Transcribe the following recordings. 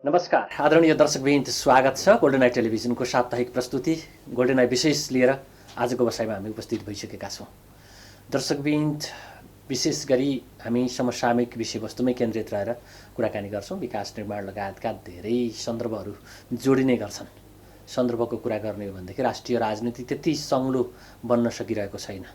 नमस्कार आदरणीय दर्शकवृन्द, स्वागत छ गोल्डन नाइट टेलिभिजनको साप्ताहिक प्रस्तुति गोल्डन नाइट विशेष लिएर आजको बसाइमा हामी उपस्थित भइसकेका छौँ। दर्शकवृन्द, विशेष गरी हामी समसामयिक विषयवस्तुमै केन्द्रित रहेर कुराकानी गर्छौँ। विकास निर्माण लगायतका धेरै सन्दर्भहरू जोडिने गर्छन्। सन्दर्भको कुरा गर्ने हो भनेदेखि राष्ट्रिय राजनीति त्यति सङ्लो बन्न सकिरहेको छैन।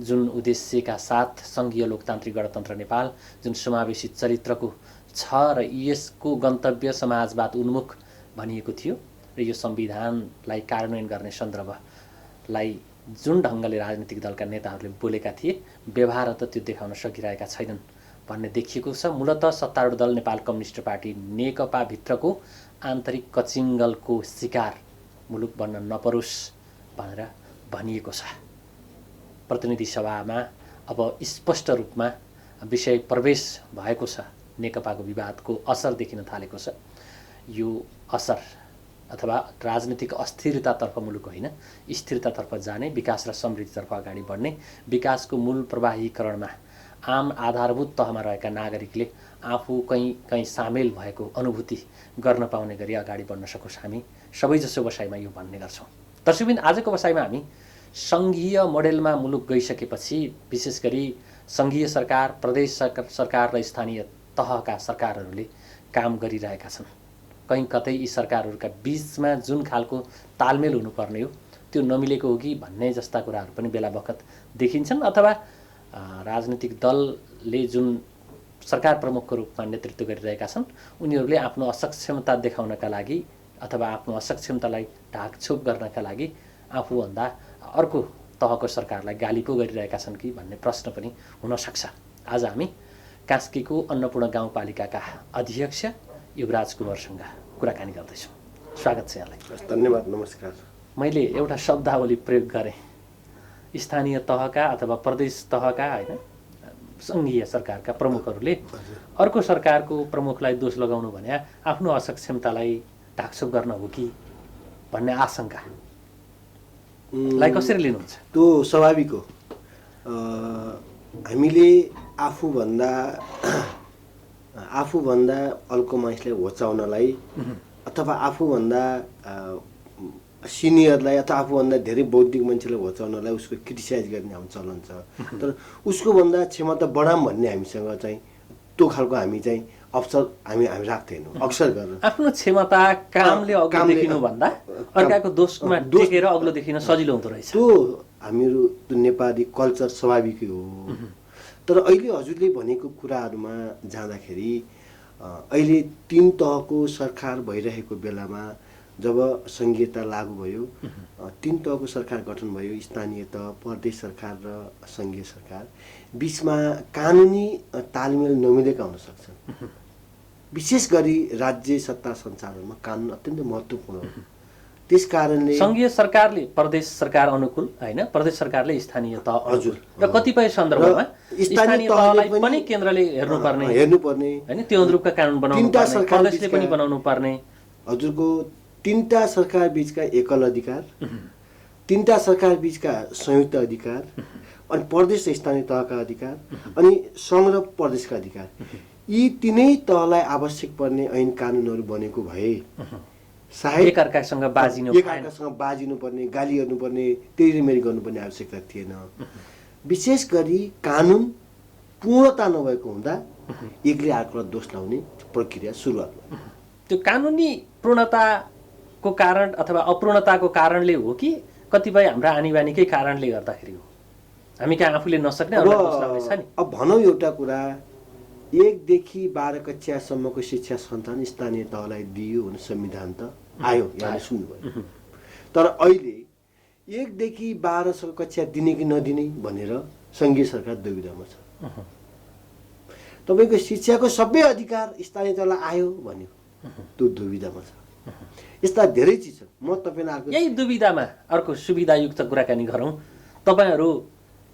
जुन उद्देश्यका साथ सङ्घीय लोकतान्त्रिक गणतन्त्र नेपाल जुन समावेशी चरित्रको छ र यसको गन्तव्य समाजवाद उन्मुख भनिएको थियो र यो संविधानलाई कार्यान्वयन गर्ने सन्दर्भलाई जुन ढङ्गले राजनीतिक दलका नेताहरूले बोलेका थिए, व्यवहार त त्यो देखाउन सकिरहेका छैनन् भन्ने देखिएको छ। मूलतः सत्तारूढ दल नेपाल कम्युनिस्ट पार्टी नेकपा भित्रको आन्तरिक कचिङ्गलको शिकार मुलुक बन्न नपरोस् भनेर भनिएको छ। प्रतिनिधि सभामा अब स्पष्ट रूपमा विषय प्रवेश भएको छ। नेकपाको विवादको असर देखिन थालेको छ। यो असर अथवा राजनीतिक अस्थिरतातर्फ मुलुक होइन, स्थिरतातर्फ जाने, विकास र समृद्धितर्फ अगाडि बढ्ने, विकासको मूल प्रवाहीकरणमा आम आधारभूत तहमा रहेका नागरिकले आफू कहीँ सामेल भएको अनुभूति गर्न पाउने गरी अगाडि बढ्न सकोस्। हामी सबैजसो बसाइमा यो भन्ने गर्छौँ। दर्शकबिन, आजको बसाइमा हामी सङ्घीय मोडेलमा मुलुक गइसकेपछि विशेष गरी सङ्घीय सरकार, प्रदेश सरकार र स्थानीय तहका सरकारहरूले काम गरिरहेका छन्। कहीँ कतै यी सरकारहरूका बीचमा जुन खालको तालमेल हुनुपर्ने हो त्यो नमिलेको हो कि भन्ने जस्ता कुराहरू पनि बेला बखत देखिन्छन्। अथवा राजनीतिक दलले जुन सरकार प्रमुखको रूपमा नेतृत्व गरिरहेका छन् उनीहरूले आफ्नो असक्षमता देखाउनका लागि अथवा आफ्नो असक्षमतालाई ढाकछोप गर्नका लागि आफूभन्दा अर्को तहको सरकारलाई गाली पो गरिरहेका छन् कि भन्ने प्रश्न पनि हुनसक्छ। आज हामी कास्कीको अन्नपूर्ण गाउँपालिकाका अध्यक्ष युवराज कुँवरसँग कुराकानी गर्दैछौँ। स्वागत छ यहाँलाई। धन्यवाद, नमस्कार। मैले एउटा शब्दावली प्रयोग गरेँ, स्थानीय तहका अथवा प्रदेश तहका होइन, सङ्घीय सरकारका प्रमुखहरूले अर्को सरकारको प्रमुखलाई दोष लगाउनु भने आफ्नो असक्षमतालाई ढाकछोप गर्न हो कि भन्ने आशंकालाई कसरी लिनुहुन्छ? त्यो स्वाभाविक हो। हामीले आफूभन्दा अल्को मानिसलाई होचाउनलाई अथवा आफूभन्दा सिनियरलाई अथवा आफूभन्दा धेरै बौद्धिक मान्छेलाई होचाउनलाई उसको क्रिटिसाइज गर्ने हाम्रो चलन छ। तर उसको भन्दा क्षमता बढाऊँ भन्ने हामीसँग चाहिँ त्यो खालको हामी चाहिँ अवसर हामी राख्दैनौँ अक्सर गरेर। आफ्नो क्षमता कामले अघि देखिनु भन्दा अर्काको दोषमा टेकेर अग्लो देखिन सजिलो हुँदो रहेछ। त्यो हामीहरू नेपाली कल्चर स्वाभाविकै हो। तर अहिले हजुरले भनेको कुराहरूमा जाँदाखेरि अहिले 3 तहको सरकार भइरहेको बेलामा जब संघीयता लागू भयो, 3 तहको सरकार गठन भयो, स्थानीय तह, प्रदेश सरकार र संघीय सरकार, बीचमा कानुनी तालमेल नमिलेका हुन सक्छन्। विशेष गरी राज्य सत्ता सञ्चालनमा कानुन अत्यन्त महत्त्वपूर्ण हो। त्यस कारणले संघीय सरकारले प्रदेश सरकार अनुकूल होइन, प्रदेश सरकारले स्थानीय तह अनुकूल र कतिपय सन्दर्भमा स्थानीय तहलाई पनि केन्द्रले हेर्नुपर्ने होइन, त्यो अनुरूपका कानुन बनाउनु पर्ने, प्रदेशले पनि बनाउनु पर्ने। हजुरको 3टा सरकार बीचका एकल अधिकार, 3टा सरकार बीचका संयुक्त अधिकार, अनि प्रदेश र स्थानीय तहका अधिकार, अनि सङ्घ र प्रदेशका अधिकार, यी 3नै तहलाई आवश्यक पर्ने ऐन कानुनहरू बनेको भए सायद एकअर्कासँग बाजिनु पर्ने, गाली गर्नुपर्ने, तेरीमेरी गर्नुपर्ने आवश्यकता थिएन। विशेष गरी कानुन पूर्णता नभएको हुँदा एकले अर्कोलाई दोष लाउने प्रक्रिया सुरुवात भयो। त्यो कानुनी पूर्णताको कारण अथवा अपूर्णताको कारणले हो कि कतिपय हाम्रा आनीबानीकै कारणले गर्दाखेरि हो? हामी कहाँ आफूले नसक्ने दोष लाउने छ नि। अब भनौँ एउटा कुरा, 1 देखि 12 कक्षासम्मको शिक्षा सन्तान स्थानीय तहलाई दियो भने संविधान त आयो, यहाँले सुन्नुभयो। तर अहिले 1 देखि 12 कक्षा दिने कि नदिने भनेर सङ्घीय सरकार दुविधामा छ। तपाईँको शिक्षाको सबै अधिकार स्थानीय तहलाई आयो भन्यो, त्यो दुविधामा छ। यस्ता धेरै चिज छन्। म तपाईँलाई यही दुविधामा अर्को सुविधायुक्त कुराकानी गरौँ। तपाईँहरू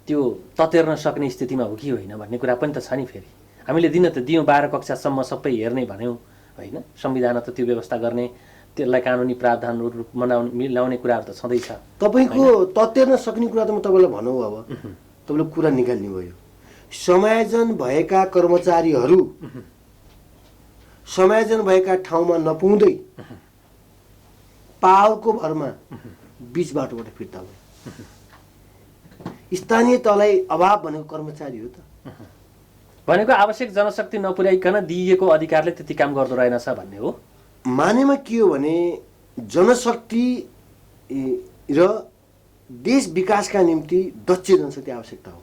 त्यो ततेर्न सक्ने स्थितिमा हो कि होइन भन्ने कुरा पनि त छ नि। फेरि हामीले दिन त दियौँ 12 कक्षासम्म सबै हेर्ने भन्यौँ होइन, संविधान त त्यो व्यवस्था गर्ने, त्यसलाई कानुनी प्रावधानहरू मिलाउने कुराहरू त छँदैछ। तपाईँको ततेर्न सक्ने कुरा त म तपाईँलाई भनौँ। अब तपाईँले कुरा निकाल्ने भयो। समायोजन भएका कर्मचारीहरू समायोजन भएका ठाउँमा नपुग्दै पावरको भरमा बीच बाटोबाट फिर्ता भयो। स्थानीय तहलाई अभाव भनेको कर्मचारी हो त। भनेको आवश्यक जनशक्ति नपुर्याइकन दिइएको अधिकारले त्यति काम गर्दो रहेनछ भन्ने हो। मानेमा के हो भने जनशक्ति र देश विकासका निम्ति दक्ष जनशक्ति आवश्यकता हो।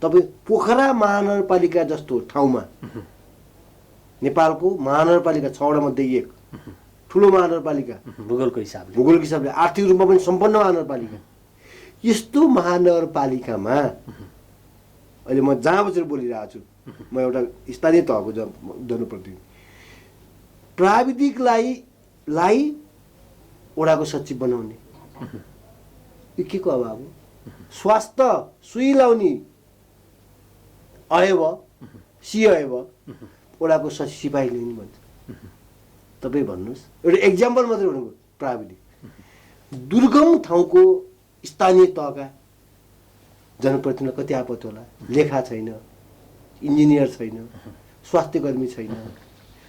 तपाईँ पोखरा महानगरपालिका जस्तो ठाउँमा नेपालको महानगरपालिका 6वटा मध्ये एक ठुलो महानगरपालिका भूगोलको हिसाबले आर्थिक रूपमा पनि सम्पन्न महानगरपालिका, यस्तो महानगरपालिकामा अहिले म जहाँ बसेर बोलिरहेको छु, म एउटा स्थानीय तहको जनप्रतिनिधि, प्राविधिकलाई वडाको सचिव बनाउने यो के को अभाव हो? स्वास्थ्य सुई लाउने अयव सिअयव वडाको सिपाही लिने भन्छ। तपाईँ भन्नुहोस्, एउटा एक्जाम्पल मात्रै भनेको प्राविधिक। दुर्गम ठाउँको स्थानीय तहका जनप्रतिनिधि कति आपत होला? लेखा छैन, इन्जिनियर छैन, स्वास्थ्य कर्मी छैन,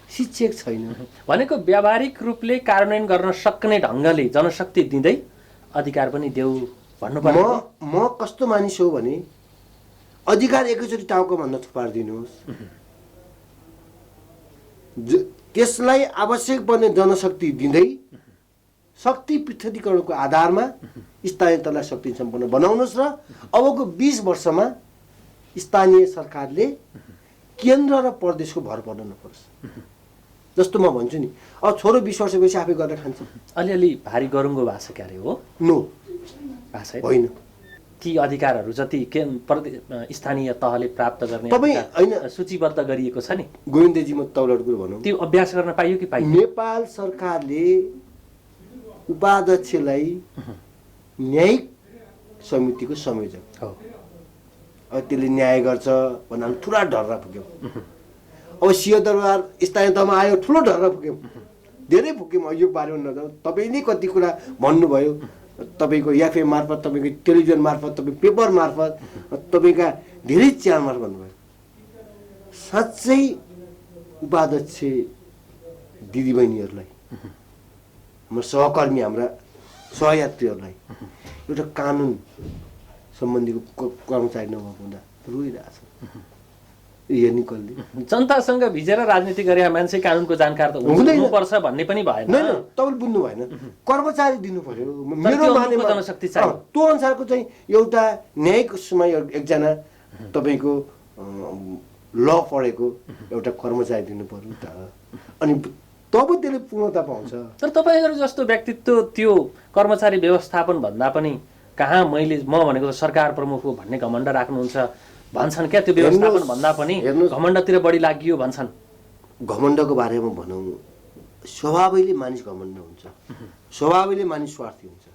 शिक्षक छैन। भनेको व्यावहारिक रूपले कार्यान्वयन गर्न सक्ने ढङ्गले जनशक्ति दिँदै अधिकार पनि देऊ भन्नु पर्यो। म कस्तो मानिस हो भने अधिकार एकैचोटि टाउको भन्दा थुपारिदिनुहोस्, त्यसलाई आवश्यक पर्ने जनशक्ति दिँदै शक्ति पृथकीकरणको आधारमा स्थानीय तहलाई शक्ति सम्पन्न बनाउनुहोस् र अबको 20 वर्षमा स्थानीय सरकारले केन्द्र र प्रदेशको भर पर्न नपरोस्। जस्तो म भन्छु नि, अब छोरो 20 वर्षपछि आफै गरेर खान्छ। अलिअलि भारी गरुङ्गो भाषा क्यारे हो? नो, भाषा होइन। ती अधिकारहरू जति स्थानीय तहले प्राप्त गर्ने सूचीबद्ध गरिएको छ नि, गोविन्दजी म तौलट कुरो भनौँ, त्यो अभ्यास गर्न पाइयो कि पाइयो? नेपाल सरकारले उपाध्यक्षलाई न्यायिक समितिको संयोजक हो, अब त्यसले न्याय गर्छ भन्नाले ठुला ढर्रा पुग्यौँ। अब सिंहदरबार स्थानीय तहमा आयो, ठुलो ढर्रा पुग्यौँ, धेरै पुग्यौँ। यो बारेमा नजाउँ, तपाईँले कति कुरा भन्नुभयो, तपाईँको एफएम मार्फत, तपाईँको टेलिभिजन मार्फत, तपाईँ पेपर मार्फत, तपाईँका धेरै च्यानल मार्फत भन्नुभयो। साँच्चै उपाध्यक्ष दिदीबहिनीहरूलाई, हाम्रो सहकर्मी, हाम्रा सहयात्रीहरूलाई एउटा कानुन सम्बन्धीको कर्मचारी नभएको हुँदा रोइरहेछ। हेर्ने कसले? जनतासँग भिजेर राजनीति गरेका मान्छे कानुनको जानकार त हुनुपर्छ भन्ने पनि भएन। तपाईँले बुझ्नु भएन, कर्मचारी दिनु पर्यो। मेरो मानेमा जनशक्ति चाहियो। त्यो अनुसारको चाहिँ एउटा न्यायिकमा एकजना तपाईँको ल पढेको एउटा कर्मचारी दिनु पर्यो त, अनि तब त्यसले पूर्णता पाउँछ। तर तपाईँहरू जस्तो व्यक्तित्व त्यो कर्मचारी व्यवस्थापन भन्दा पनि कहाँ म भनेको सरकार प्रमुख हो भन्ने घमण्ड राख्नुहुन्छ भन्छन् क्या? त्यो व्यवस्थापन भन्दा पनि घमण्डतिर बढी लागियो भन्छन्। घमण्डको बारेमा भनौँ, स्वभावैले मानिस घमण्ड हुन्छ, स्वभावैले मानिस स्वार्थी हुन्छ।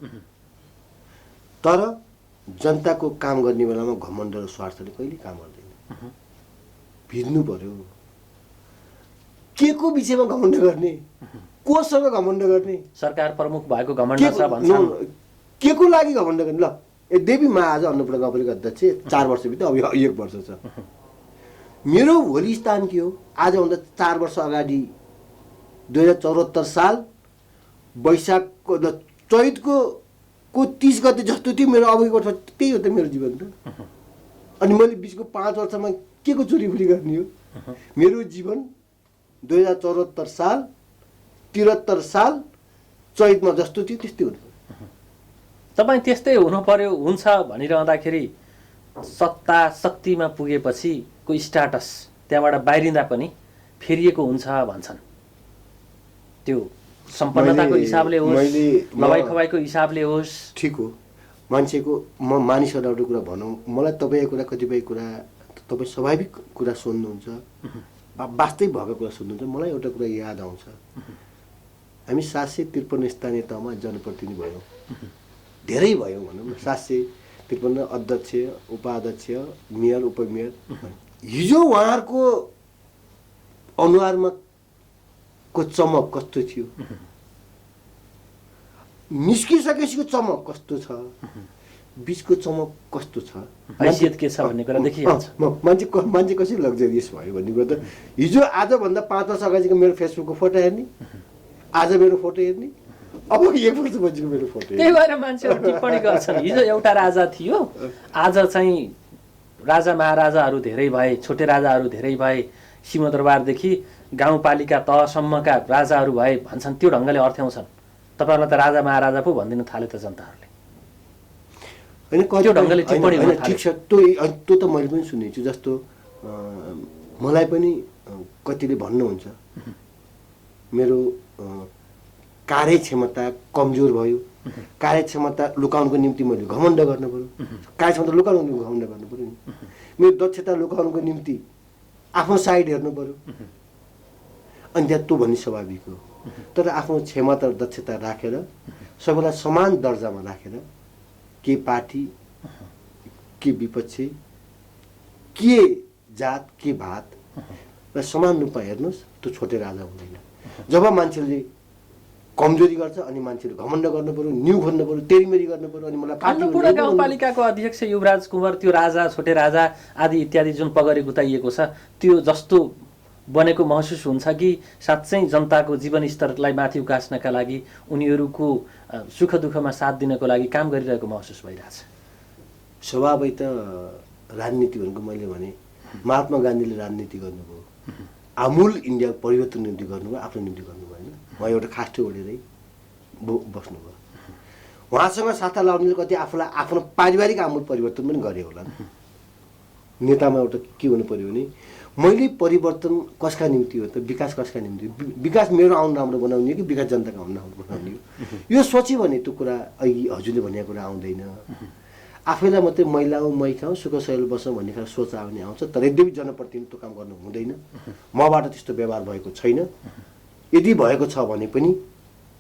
तर जनताको काम गर्ने बेलामा घमण्ड र स्वार्थले कहिले काम गर्दैन। भिड्नु पर्यो, के को विषयमा घमण्ड गर्ने, कोसँग घमण्ड गर्ने? सरकार प्रमुख भएको घमण्ड छ भन्छन्। के को लागि घमण्ड गर्ने? ल, यद्यपि म आज अन्नपूर्ण गाउँपालिका अध्यक्ष 4 वर्षभित्र, अब 1 वर्ष छ। मेरो भोलि स्थान के हो? आजभन्दा 4 वर्ष अगाडि 2074 साल वैशाखको चैतको 30 गते जस्तो थियो मेरो अबको वर्ष, त्यही हो त मेरो जीवन त। अनि मैले बिचको 5 वर्षमा के को चोरीफुरी गर्ने हो? मेरो जीवन 2074 साल 73 साल चैतमा जस्तो थियो त्यस्तै हुनु। तपाईँ त्यस्तै हुनु पर्यो हुन्छ भनिरहँदाखेरि सत्ता शक्तिमा पुगेपछि को स्टाटस त्यहाँबाट बाहिरिँदा पनि फेरिएको हुन्छ भन्छन्। त्यो सम्पन्नताको हिसाबले होस्, लवाई खवाईको हिसाबले होस्, ठिक हो। मान्छेको म मानिसहरूलाई एउटा कुरा भनौँ, मलाई तपाईँको कुरा कतिपय कुरा तपाईँ स्वाभाविक कुरा सुन्नुहुन्छ, वास्तविक भएको कुरा सुन्नुहुन्छ। मलाई एउटा कुरा याद आउँछ, हामी 753 स्थानीय तहमा जनप्रतिनिधि भयौँ, धेरै भयौँ भनौँ न, 753 अध्यक्ष, उपाध्यक्ष, मेयर, उपमेयर। हिजो उहाँहरूको अनुहारमा को चमक कस्तो थियो, निस्किसकेपछि चमक कस्तो छ, बिचको चमक कस्तो छ, हैसियत के छ भन्ने कुरा देखिहाल्छ। मान्छे कसरी लग्जरियस भयो भन्ने कुरा त हिजो आजभन्दा 5 वर्ष अगाडिको मेरो फेसबुकको फोटो हेर्ने, आज मेरो फोटो हेर्ने, अब 1 वर्षपछिको मेरो फोटो हेर्ने। त्यही भएर मान्छेहरू टिप्पणी गर्छन् हिजो एउटा राजा थियो, आज चाहिँ राजा महाराजाहरू धेरै भए, छोटे राजाहरू धेरै भए, सिंहदरबारदेखि गाउँपालिका तहसम्मका राजाहरू भए भन्छन्। त्यो ढङ्गले अर्थ्याउँछन्। तपाईँहरूलाई त राजा महाराजा पो भनिदिन थाले त जनताहरूले। होइन त्यो ढङ्गले टिप्पणी हुन थाल्यो। ठिक छ, त्यो त मैले पनि सुनेको छु। जस्तो मलाई पनि कतिले भन्नुहुन्छ मेरो कार्यक्षमता कमजोर भयो, कार्यक्षमता लुकाउनुको निम्ति मैले घमण्ड गर्नु पऱ्यो, कार्यक्षमता लुकाउनुको निम्ति घमण्ड गर्नु पऱ्यो नि, मेरो दक्षता लुकाउनुको निम्ति आफ्नो साइड हेर्नु पऱ्यो, अनि त्यहाँ त्यो भन्ने स्वाभाविक हो। तर आफ्नो क्षमता र दक्षता राखेर सबैलाई समान दर्जामा राखेर के पार्टी के विपक्ष के जात के भात र समान रूपमा हेर्नुहोस्, त्यो छोटे राजा हुँदैन। जब मान्छेले कमजोरी गर्छ अनि मान्छेले घमण्ड गर्नु पर्यो, न्यु खोज्नु पर्यो, तेरीमेरी गर्नु पर्यो, अनि मलाई अन्नपूर्ण गाउँपालिकाको अध्यक्ष युवराज कुँवर त्यो राजा छोटे राजा आदि इत्यादि जुन पगरी गुताइएको छ त्यो जस्तो बनेको महसुस हुन्छ कि साँच्चै जनताको जीवनस्तरलाई माथि उकास्नका लागि उनीहरूको सुख दुःखमा साथ दिनको लागि काम गरिरहेको महसुस भइरहेछ। स्वभावै त राजनीति भनेको मैले भने महात्मा गान्धीले राजनीति गर्नुभयो, आमूल इन्डिया परिवर्तन निम्ति गर्नुभयो, आफ्नो निम्ति गर्नुभयो होइन। उहाँ एउटा खास्टो ओढेरै बस्नुभयो। उहाँसँग साथा लाउनेले कति आफूलाई आफ्नो पारिवारिक आमूल परिवर्तन पनि गरे होला। नेतामा एउटा के हुनु पर्यो भने मैले परिवर्तन कसका निम्ति हो त, विकास कसका निम्ति, विकास मेरो आउनु राम्रो बनाउने हो कि विकास जनताको आउनु राम्रो बनाउने हो, यो सोच्यो भने त्यो कुरा अघि हजुरले भनेको कुरा आउँदैन। आफैलाई मात्रै मैला हो मै खाउँ सुख सयल बसौँ भन्ने खालको सोच आउने आउँछ। तर यद्यपि जनप्रतिनिधित्व काम गर्नु हुँदैन, मबाट त्यस्तो व्यवहार भएको छैन। यदि भएको छ भने पनि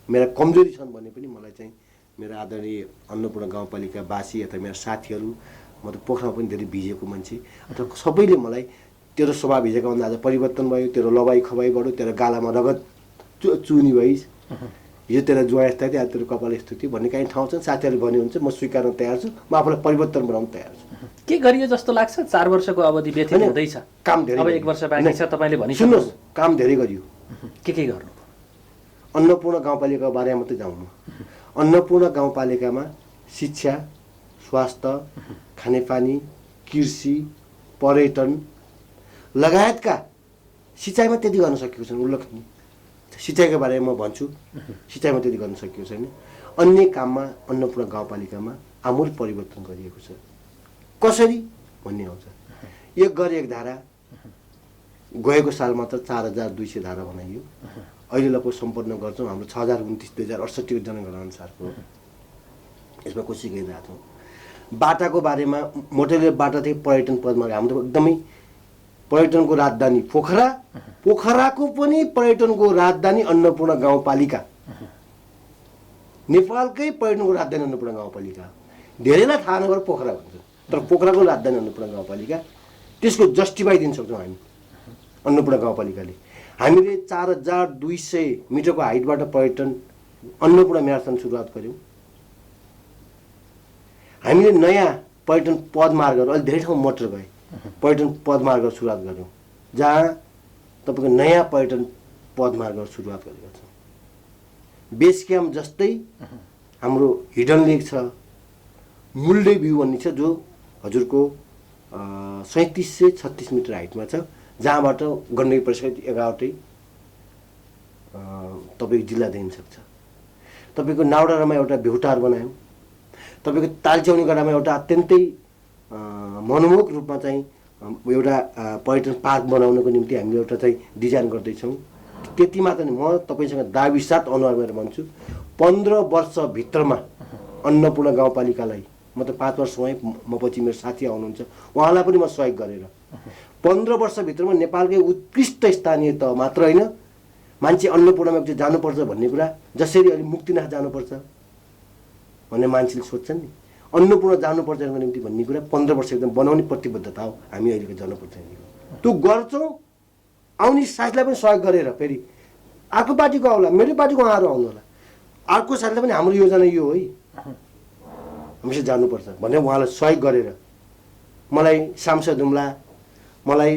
मेरा कमजोरी छन् भने पनि मलाई चाहिँ मेरो आदरणीय अन्नपूर्ण गाउँपालिकावासी अथवा मेरा साथीहरू, म त पोखरामा पनि धेरै भिजेको मान्छे, अथवा सबैले मलाई तेरो स्वभाव भिजेको भन्दा आज परिवर्तन भयो, तेरो लबाई खबाई बढ्यो, तेरो गालामा रगत चुनी भइस्, हिजो तेरो जुवा यस्ता थियो आज तेरो कपाल यस्तो थियो भन्ने काहीँ ठाउँ छन्। साथीहरूले भन्यो भने चाहिँ म स्वीकार्न तयार छु, म आफूलाई परिवर्तन बनाउन तयार छु। के गरियो जस्तो लाग्छ? 4 वर्षको अवधि व्यतीत हुँदैछ, काम धेरै, अब 1 वर्ष बाँकी छ। तपाईँले भनिसक्नु, सुन्नुहोस्, काम धेरै गरियो। के गर्नु? अन्नपूर्ण गाउँपालिकाको बारेमा मात्रै जाउँ म। अन्नपूर्ण गाउँपालिकामा शिक्षा, स्वास्थ्य, खानेपानी, कृषि, पर्यटन लगायतका सिँचाइमा त्यति गर्न सकेको छैन। उल्लेखनीय सिँचाइको बारेमा म भन्छु, सिँचाइमा त्यति गर्न सकेको छैन। अन्य काममा अन्नपूर्ण गाउँपालिकामा आमूल परिवर्तन गरिएको छ। कसरी भन्ने आउँछ, 1 घर 1 धारा, गएको साल मात्र 4200 धारा बनाइयो। अहिले लगभग सम्पन्न गर्छौँ हाम्रो 6029 2068 जनगणना अनुसारको। यसमा कोसिस गरिरहेको छौँ। बाटाको बारेमा मोटेले बाटा चाहिँ पर्यटन पदमा हाम्रो त एकदमै पर्यटनको राजधानी पोखरा, पोखराको पनि पर्यटनको राजधानी अन्नपूर्ण गाउँपालिका, नेपालकै पर्यटनको राजधानी अन्नपूर्ण गाउँपालिका। धेरैलाई थाहा नभएर पोखरा भन्छ, तर पोखराको राजधानी अन्नपूर्ण गाउँपालिका। त्यसको जस्टिफाई दिन सक्छौँ हामी अन्नपूर्ण गाउँपालिकाले। हामीले 4200 मिटरको हाइटबाट पर्यटन अन्नपूर्ण म्याराथन सुरुवात गऱ्यौँ। हामीले नयाँ पर्यटन पदमार्गहरू अहिले धेरै ठाउँ मोटर गए, पर्यटन पदमार्गहरू सुरुवात गऱ्यौँ, जहाँ तपाईँको नयाँ पर्यटन पदमार्गहरू सुरुवात गरेका छौँ। बेस क्याम्प जस्तै हाम्रो हिडन लेक छ, मुल्डे भ्यू भन्ने छ, जो हजुरको 3736 मिटर हाइटमा छ, जहाँबाट गण्डकी परिषद 11वटै तपाईँको जिल्ला दिन सक्छ। तपाईँको नाउडाँडामा एउटा भ्यूटार बनायौँ। तपाईँको तालच्याउनी गडामा एउटा अत्यन्तै मनमोहक रूपमा चाहिँ एउटा पर्यटन पार्क बनाउनको निम्ति हामीले एउटा चाहिँ डिजाइन गर्दैछौँ। त्यति मात्र नै, म तपाईँसँग दाबी साथ अनुहार गरेर भन्छु, 15 वर्षभित्रमा अन्नपूर्ण गाउँपालिकालाई, म त 5 वर्ष भएँ, म पछि मेरो साथी आउनुहुन्छ उहाँलाई पनि म सहयोग गरेर 15 वर्षभित्रमा नेपालकै उत्कृष्ट स्थानीय तह मात्र होइन, मान्छे अन्नपूर्णमा चाहिँ जानुपर्छ भन्ने कुरा, जसरी अहिले मुक्तिनाथ जानुपर्छ भन्ने मान्छेले सोध्छन् नि, अन्नपूर्ण जानुपर्छ निम्ति भन्ने कुरा 15 वर्षभित्र बनाउने प्रतिबद्धता हो हामी अहिलेको जनप्रतिनिधिको। त्यो गर्छौँ, आउने साथीलाई पनि सहयोग गरेर फेरि अर्को पार्टीको आउला, मेरो पार्टीको उहाँहरू आउनु होला, अर्को साथीलाई पनि हाम्रो योजना यो हो है। हमेसा जानुपर्छ भनेर उहाँलाई सहयोग गरेर मलाई सांसद हुम्ला, मलाई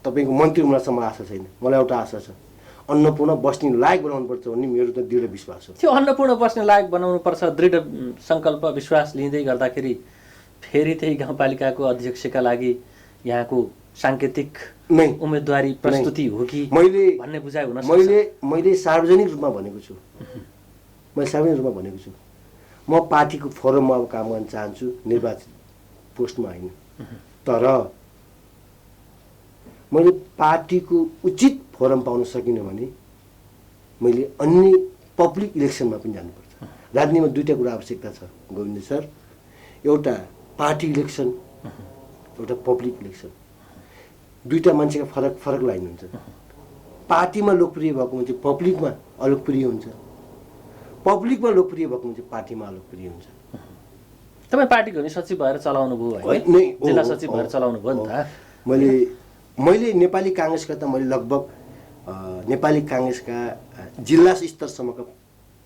तपाईँको मन्त्री हुम्लासम्म आशा छैन। मलाई एउटा आशा छ, अन्नपूर्ण बस्ने लायक बनाउनुपर्छ भन्ने मेरो त दृढ विश्वास हो। त्यो अन्नपूर्ण बस्ने लायक बनाउनुपर्छ दृढ सङ्कल्प विश्वास लिँदै गर्दाखेरि फेरि त्यही गाउँपालिकाको अध्यक्षका लागि यहाँको साङ्केतिक नै उम्मेदवारी प्रस्तुति हो कि भन्ने बुझाइ हुन सक्छ। मैले सार्वजनिक रूपमा भनेको छु, मैले सार्वजनिक रूपमा भनेको छु, म पार्टीको फोरममा अब काम गर्न चाहन्छु, निर्वाचित पोस्टमा होइन। तर मैले पार्टीको उचित फोरम पाउन सकिनँ भने मैले अन्य पब्लिक इलेक्सनमा पनि जानुपर्छ। राजनीतिमा दुईवटा कुरा आवश्यकता छ गोविन्द सर, एउटा पार्टी इलेक्सन, एउटा पब्लिक इलेक्सन। दुईवटा मान्छेका फरक फरक लाइन हुन्छ। पार्टीमा लोकप्रिय भएको मान्छे पब्लिकमा अलोकप्रिय हुन्छ, पब्लिकमा लोकप्रिय भएको मान्छे पार्टीमा अलोकप्रिय हुन्छ। तपाईँ पार्टीको नि सचिव भएर चलाउनु भयो होइन, जिल्ला सचिव भएर चलाउनु भयो नि त। मैले नेपाली काङ्ग्रेसका त मैले लगभग नेपाली काङ्ग्रेसका जिल्ला स्तरसम्मका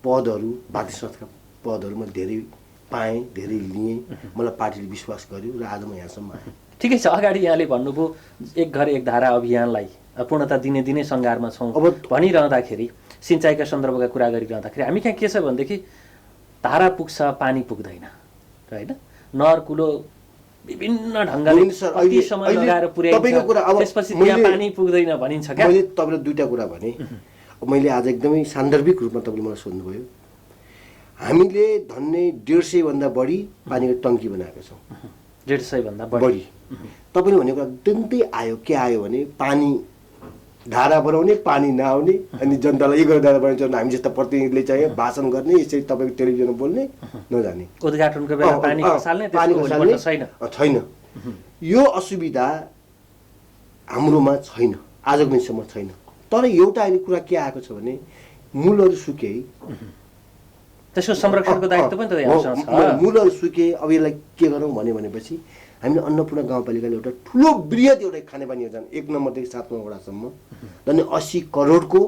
पदहरू, भारतीय संस्थाका पदहरू मैले धेरै पाएँ, धेरै लिएँ। मलाई पार्टीले विश्वास गर्यो र आज म यहाँसम्म आएँ। ठिकै छ। अगाडि यहाँले भन्नुभयो एक घर एक धारा अभियानलाई पूर्णता दिने दिनै सङ्घारमा छौँ भनिरहँदाखेरि, सिँचाइका सन्दर्भका कुरा गरिरहँदाखेरि हामी कहाँ के छ भनेदेखि धारा पुग्छ पानी पुग्दैन होइन, नहर कुलो विभिन्न ढङ्गले कति समय लगाएर पुर्याइन्छ, त्यसपछि त्यहाँ पानी पुग्दैन भनिन्छ क्या। मैले तपाईँलाई दुईवटा कुरा भने। मैले आज एकदमै सान्दर्भिक रूपमा तपाईँले मलाई सोध्नुभयो। हामीले धन्ने 150 भन्दा बढी पानीको टङ्की बनाएका छौँ। 150 भन्दा बढी। तपाईँले भनेको अत्यन्तै आयो। के आयो भने पानी धारा बनाउने, पानी नआउने, अनि जनतालाई यो धारा बनाउँछ भने हामी जस्ता प्रतिनिधिले चाहिँ भाषण गर्ने, यसरी तपाईँको टेलिभिजनमा बोल्ने नजाने, उद्घाटनको बेला पानी खसाल्ने छैन। यो असुविधा हाम्रोमा छैन, आजको दिनसम्म छैन। तर एउटा अहिले कुरा के आएको छ भने मूलहरू सुके, त्यसको संरक्षणको दायित्व पनि त यहाँसँग छ। मूलहरू सुके, अब यसलाई के गरौँ भनेपछि हामीले अन्नपूर्ण गाउँपालिकाले एउटा ठुलो बृहत एउटा खानेपानी योजना 1 नम्बरदेखि 7 वडासम्म झन् 80 करोडको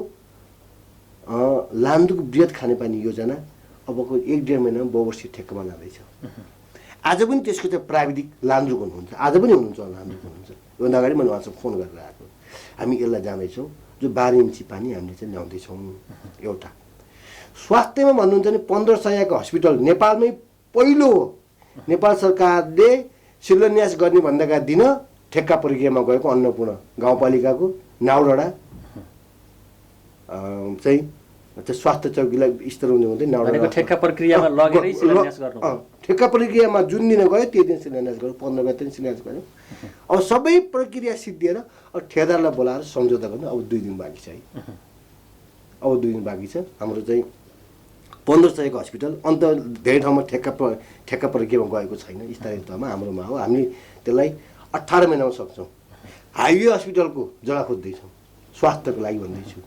लान्द्रुको बृहत खानेपानी योजना अबको 1-1.5 महिनामा बहुवर्षीय ठेक्कामा जाँदैछ। आज पनि त्यसको चाहिँ प्राविधिक लान्द्रुक हुनुहुन्छ, आज पनि हुनुहुन्छ, लान्द्रुक हुनुहुन्छ। योभन्दा अगाडि मैले उहाँसँग फोन गरेर आएको, हामी यसलाई जाँदैछौँ। जो 12 इन्ची पानी हामीले चाहिँ ल्याउँदैछौँ। एउटा स्वास्थ्यमा भन्नुहुन्छ भने 1500 यहाँको हस्पिटल नेपालमै पहिलो हो। नेपाल सरकारले शिलान्यास गर्ने भन्दाका दिन ठेक्का प्रक्रियामा गएको अन्नपूर्ण गाउँपालिकाको नाउडाँडा चाहिँ स्वास्थ्य चौकीलाई स्तर हुँदै नाउडाँडा ठेक्का प्रक्रियामा लगेरै शिलान्यास गर्नु। ठेक्का प्रक्रियामा जुन दिन गयो त्यो दिन शिलान्यास गर्यो, 15 गते शिलान्यास गर्यो। अब सबै प्रक्रिया सिद्धिएर अब ठेकेदारलाई बोलाएर सम्झौता गर्नु अब 2 दिन बाँकी छ है। अब 2 दिन बाँकी छ। हाम्रो चाहिँ 1500 यहाँको हस्पिटल अन्त धेरै ठाउँमा ठेक्का प्रक्रियामा गएको छैन, स्थानीय तहमा हाम्रोमा हो। हामी त्यसलाई 18 महिनामा सक्छौँ। हाइवे हस्पिटलको जग्गा खोज्दैछौँ स्वास्थ्यको लागि भन्दैछु।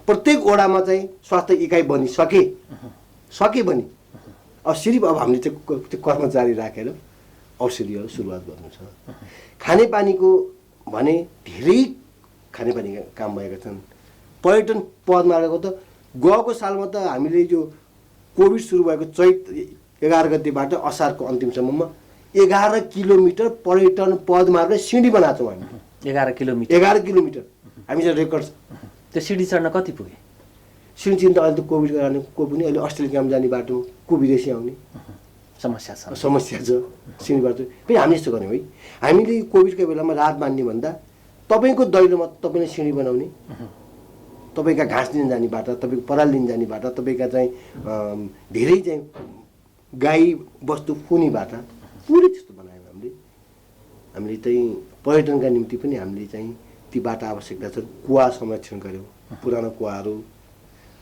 प्रत्येक वडामा चाहिँ स्वास्थ्य इकाइ सके पनि अब सिर्फ अब हामीले चाहिँ त्यो कर्मचारी राखेर औषधिहरू सुरुवात गर्नु छ। खानेपानीको भने धेरै खानेपानीका काम भएका छन्। पर्यटन पदमा रहेको त गएको सालमा त हामीले जो कोभिड सुरु भएको चैत 11 गतेबाट असारको अन्तिमसम्ममा 11 किलोमिटर पर्यटन पदमार्ग सिँढी बनाएको छौँ हामी। 11 किलोमिटर 11 किलोमिटर हामी चाहिँ रेकर्ड। त्यो सिँढी चढ्न कति पुगे? सिँढी चिन्ता अहिले त कोभिडको कारण को पनि अहिले अस्ट्रेलिया काम जाने बाटो को विदेशी आउने समस्या छ सिँढी बाटो। फेरि हामी यस्तो गऱ्यौँ है, हामीले कोभिडको बेलामा रात बाँध्ने भन्दा तपाईँको दैलोमा तपाईँले सिँढी बनाउने, तपाईँका घाँस लिन जाने बाटो, तपाईँको पराल लिन जाने बाटो, तपाईँका चाहिँ धेरै चाहिँ गाई बस्तु खुनी बाटा पुरै त्यस्तो बनायौँ हामीले चाहिँ पर्यटनका निम्ति पनि हामीले चाहिँ ती बाटा आवश्यकता छ। कुवा संरक्षण गऱ्यौँ, पुरानो कुवाहरू,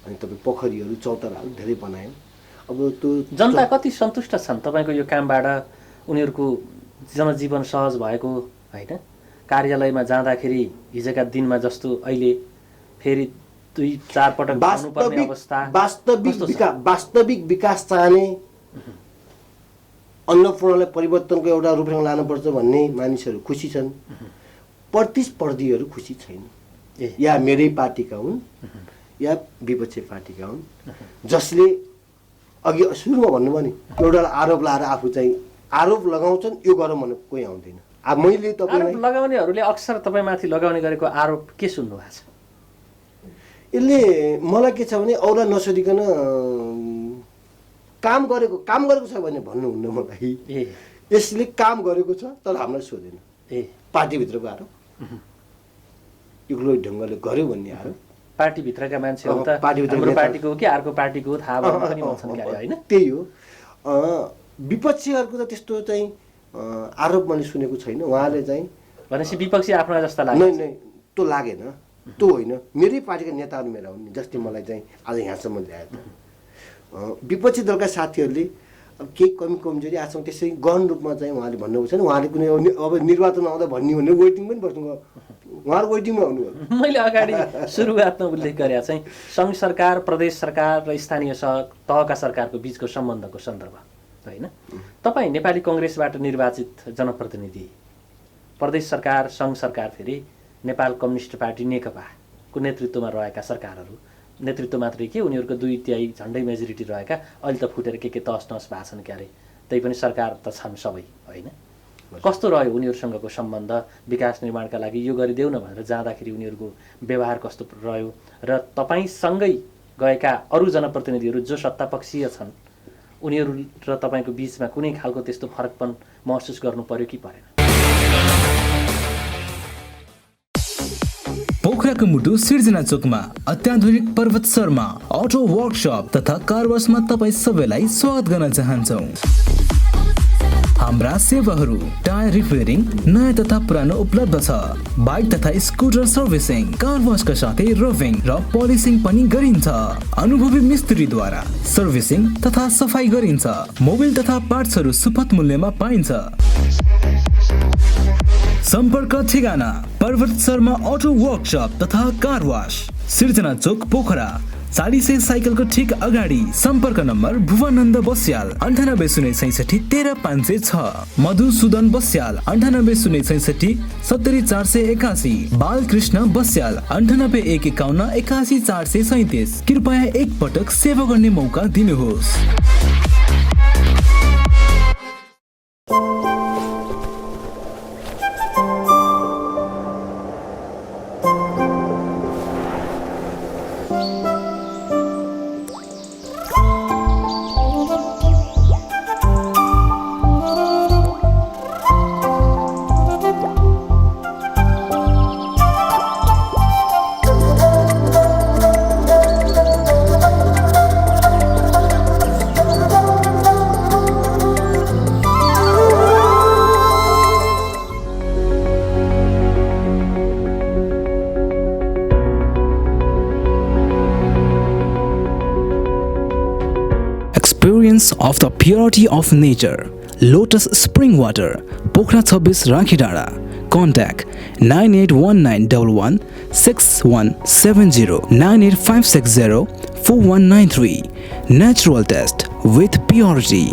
अनि तपाईँ पोखरीहरू, चौताराहरू धेरै बनायौँ। अब त्यो जनता कति सन्तुष्ट छन् तपाईँको यो कामबाट? उनीहरूको जनजीवन सहज भएको होइन? कार्यालयमा जाँदाखेरि हिजोका दिनमा जस्तो अहिले फेरि 2-4 पटक जानुपर्ने अवस्था? वास्तविक विकास चाहने, अन्नपूर्णलाई परिवर्तनको एउटा रूपरेखा लानुपर्छ भन्ने मानिसहरू खुसी छन्। प्रतिस्पर्धीहरू खुसी छैन। या मेरै पार्टीका हुन् या विपक्षी पार्टीका हुन्, जसले अघि सुरुमा भन्नुभयो नि एउटा आरोप लाएर आफू चाहिँ आरोप लगाउँछन् यो गरौँ भने कोही आउँदैन। अब मैले तपाईँलाई आरोप लगाउनेहरूले अक्सर तपाईँमाथि लगाउने गरेको आरोप के सुन्नु भएको छ? यसले मलाई के छ भने औरा नसोधिकन काम गरेको छ भने भन्नुहुन्न मलाई। यसले काम गरेको छ तर हामीलाई सोधेन। पार्टीभित्रको आरोप एक्लो ढङ्गले गर्यो भन्ने आरोप। पार्टीभित्रका मान्छेहरू त हाम्रो पार्टीको हो कि अर्को पार्टीको हो थाहा भएन पनि भन्छन् क्या, होइन? त्यही हो। विपक्षीहरूको त त्यस्तो चाहिँ आरोप मैले सुनेको छैन। उहाँले चाहिँ भनेपछि विपक्षी आफ्ना जस्ता लाग्छ? नै त्यो लागेन, त्यो होइन। मेरै पार्टीका नेताहरू मेरा हुन् जस्तै मलाई चाहिँ आज यहाँसम्म ल्याए त। विपक्षी दलका साथीहरूले अब केही कमी कमजोरी आछौँ त्यसै गहन रूपमा चाहिँ उहाँले भन्नुभएको छैन। उहाँले कुनै अब निर्वाचन आउँदा भन्ने भने वेटिङ पनि बस्नुभयो, उहाँहरू वेटिङमा हुनुभयो। मैले अगाडि सुरुवातमा उल्लेख गरेँ चाहिँ सङ्घ सरकार, प्रदेश सरकार र स्थानीय तहका सरकारको बिचको सम्बन्धको सन्दर्भ, होइन? तपाईँ नेपाली कङ्ग्रेसबाट निर्वाचित जनप्रतिनिधि, प्रदेश सरकार, सङ्घ सरकार, फेरि नेपाल कम्युनिस्ट पार्टी नेकपाको नेतृत्वमा रहेका सरकारहरू, नेतृत्व मात्रै के उनीहरूको 2/3 झन्डै मेजोरिटी रहेका, अहिले त फुटेर के तहस नहस भएको छन् क्यारे, त्यही पनि सरकार त छन् सबै, होइन? कस्तो रह्यो उनीहरूसँगको सम्बन्ध? विकास निर्माणका लागि यो गरिदेऊ न भनेर जाँदाखेरि उनीहरूको व्यवहार कस्तो रह्यो? र तपाईँसँगै गएका अरू जनप्रतिनिधिहरू जो सत्तापक्षीय छन् उनीहरू र तपाईँको बिचमा कुनै खालको त्यस्तो फरकपन महसुस गर्नु पर्यो कि परेन? पोखराको मुटु सिर्जना चोकमा अत्याधुनिक पर्वत शर्मा अटो वर्कशप तथा कार वासमा तपाईँ सबैलाई स्वागत गर्न चाहन्छौँ। हाम्रा सेवाहरू टायर रिपेयरिङ नयाँ तथा पुरानो उपलब्ध छ। बाइक तथा स्कुटर सर्भिसिङ, कार वासका साथै रभिङ र पोलिसिङ पनि गरिन्छ। अनुभवी मिस्त्रीद्वारा सर्भिसिङ तथा सफाई गरिन्छ। मोबिल तथा पार्ट्सहरू सुपथ मूल्यमा पाइन्छ। सम्पर्क ठेगाना पर्वत शर्मा अटो वर्कशप तथा कार वास, सिर्जना चोक, पोखरा। 400 साइकलको ठिक अगाडि। सम्पर्क नम्बर भुवनन्द बस्याल 9806 13506, मधुसूदन बस्याल 9806 70481, बालकृष्ण बस्याल 9851 81437। कृपया एक पटक सेवा गर्ने मौका दिनुहोस्। Experience of the purity of nature. Lotus Spring Water, Pokhara 26 Rakhidara. Contact 981911 6170 98560 4193. Natural test with purity.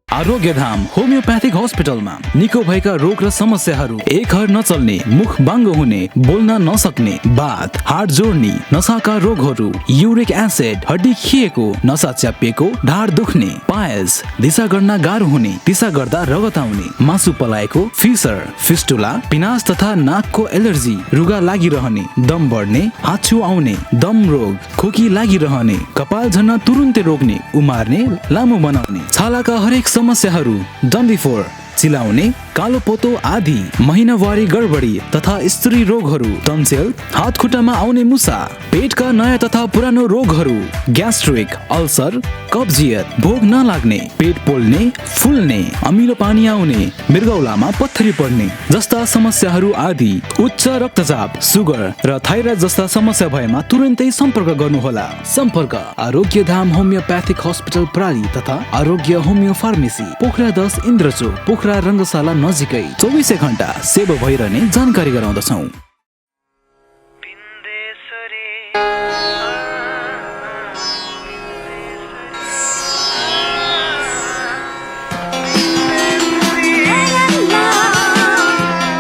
Arogyadham homoeopathic हस्पिटलमा निको भएका रोग र समस्याहरू, एक हर नचल्ने, मुख बाङ्गो हुने, बोल्न नसक्ने, बात, हाड जोड्ने, नसाका रोगहरू, युरिक एसिड, हड्डी खिएको, नसा च्यापिएको, ढाड दुख्ने, पायल्स, दिशा गर्न गाह्रो हुने, दिशा गर्दा रगत आउने, मासु पलाएको, फिसर, फिस्टुला, पिनास तथा नाकको एलर्जी, रुगा लागिरहने, दम बढ्ने, हाच्छु आउने, दम रोग, खोकी लागिरहने, कपाल झर्न तुरुन्तै रोक्ने, उमार्ने, लामो बनाउने, छालाका हरेक समस्याहरू, डन्डीफोर, चिलाउने, कालो पोतो आदि, महिनावारी गडबडी तथा स्त्री रोगहरू, टन्सिल, हात खुट्टामा आउने मुसा, पेटका नयाँ तथा पुरानो रोगहरू, ग्यास्ट्रिक, अल्सर, कब्जियत, भोक नलाग्ने, पेट पोल्ने, फुल्ने, अमिलो पानी आउने, मृगौलामा पत्थरी पर्ने जस्ता समस्याहरू आदि, उच्च रक्तचाप, सुगर र थाइरोइड जस्ता समस्या भएमा तुरन्तै सम्पर्क गर्नुहोला। सम्पर्क आरोग्यधाम होमियोप्याथिक हस्पिटल प्राली तथा आरोग्य होमियो फार्मेसी, पोखरा 10 इन्द्रचोक, पोखरा रङ्गशाला नजिकै 24 घण्टा सेवा भइरहने जानकारी गराउँदछौँ।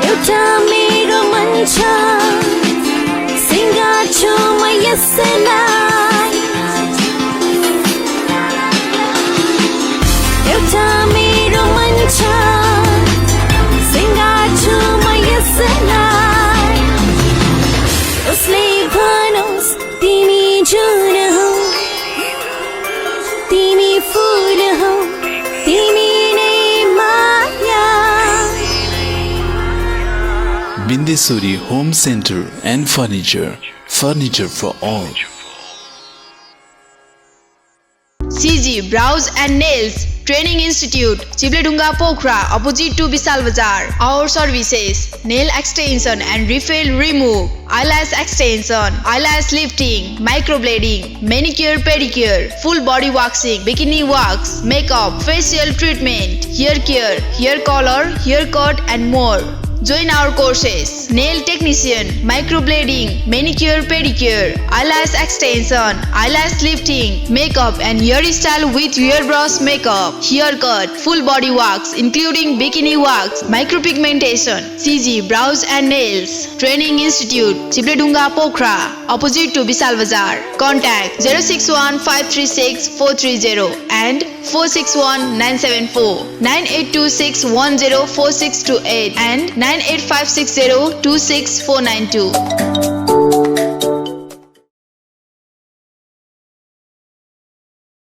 एउटा मेरो मन छ, सिङ्गार्छु म यसलाई, Nandeswari Home Center and Furniture. Furniture for all. CG Brows and Nails Training Institute, Chibledunga Pokhara, opposite to Bisal Bazaar. Our services: nail extension and refill remove, eyelash extension, eyelash lifting, microblading, manicure pedicure, full body waxing, bikini wax, makeup, facial treatment, hair care, hair color, haircut and more. Join our courses: nail technician, microblading, manicure pedicure, eyelash extension, eyelash lifting, makeup and hairstyle with hairbrush makeup, haircut, full body wax including bikini wax, micropigmentation. CG Brows and Nails Training Institute, Chibledunga Pokhara, opposite to Bisal Bazaar. Contact 061-536-430 and 461-974, 9826-104628 and 9856026492.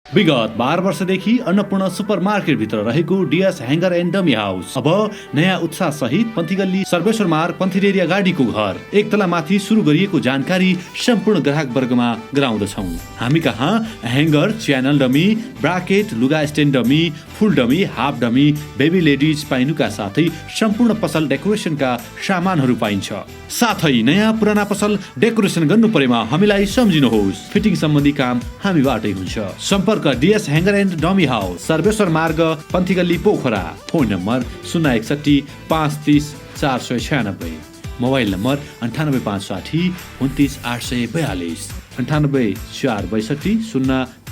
विगत 12 वर्षदेखि अन्नपूर्ण सुपरमार्केटभित्र रहेको DS hanger and dummy house अब नयाँ उत्साह सहित पन्थीगल्ली सर्वेश्वर मार्ग पन्थीरेरिया गाडीको घर एक तला माथि सुरु गरिएको जानकारी सम्पूर्ण ग्राहक वर्गमा गराउँदछौँ। हामी कहाँ ह्याङ्गर, च्यानल डमी, ब्राकेट, लुगा stand dummy, full dummy, half dummy, baby ladies पाइनुका साथै सम्पूर्ण पसल डेकोरेसनका सामानहरू पाइन्छ। साथै नयाँ पुराना पसल डेकोरेसन गर्नु परेमा हामीलाई सम्झिनुहोस्। फिटिङ सम्बन्धी काम हामीबाटै हुन्छ। सम्पर्क DS hanger and dummy house, Sarveshwar Marg Panthigalli Pokhara. Phone number 061 530 496, mobile number 98560 29 842, 98 462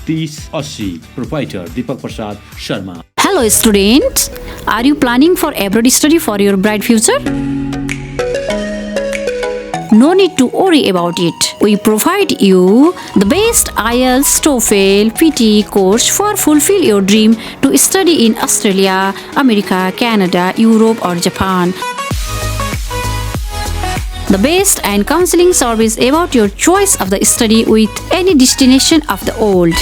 030 80। Proprietor Deepak Prasad Sharma. Hello students, are you planning for abroad study for your bright future? No need to worry about it. We provide you the best IELTS, TOEFL, PT course for fulfill your dream to study in Australia, America, Canada, Europe or Japan. The best and counseling service about your choice of the study with any destination of the world.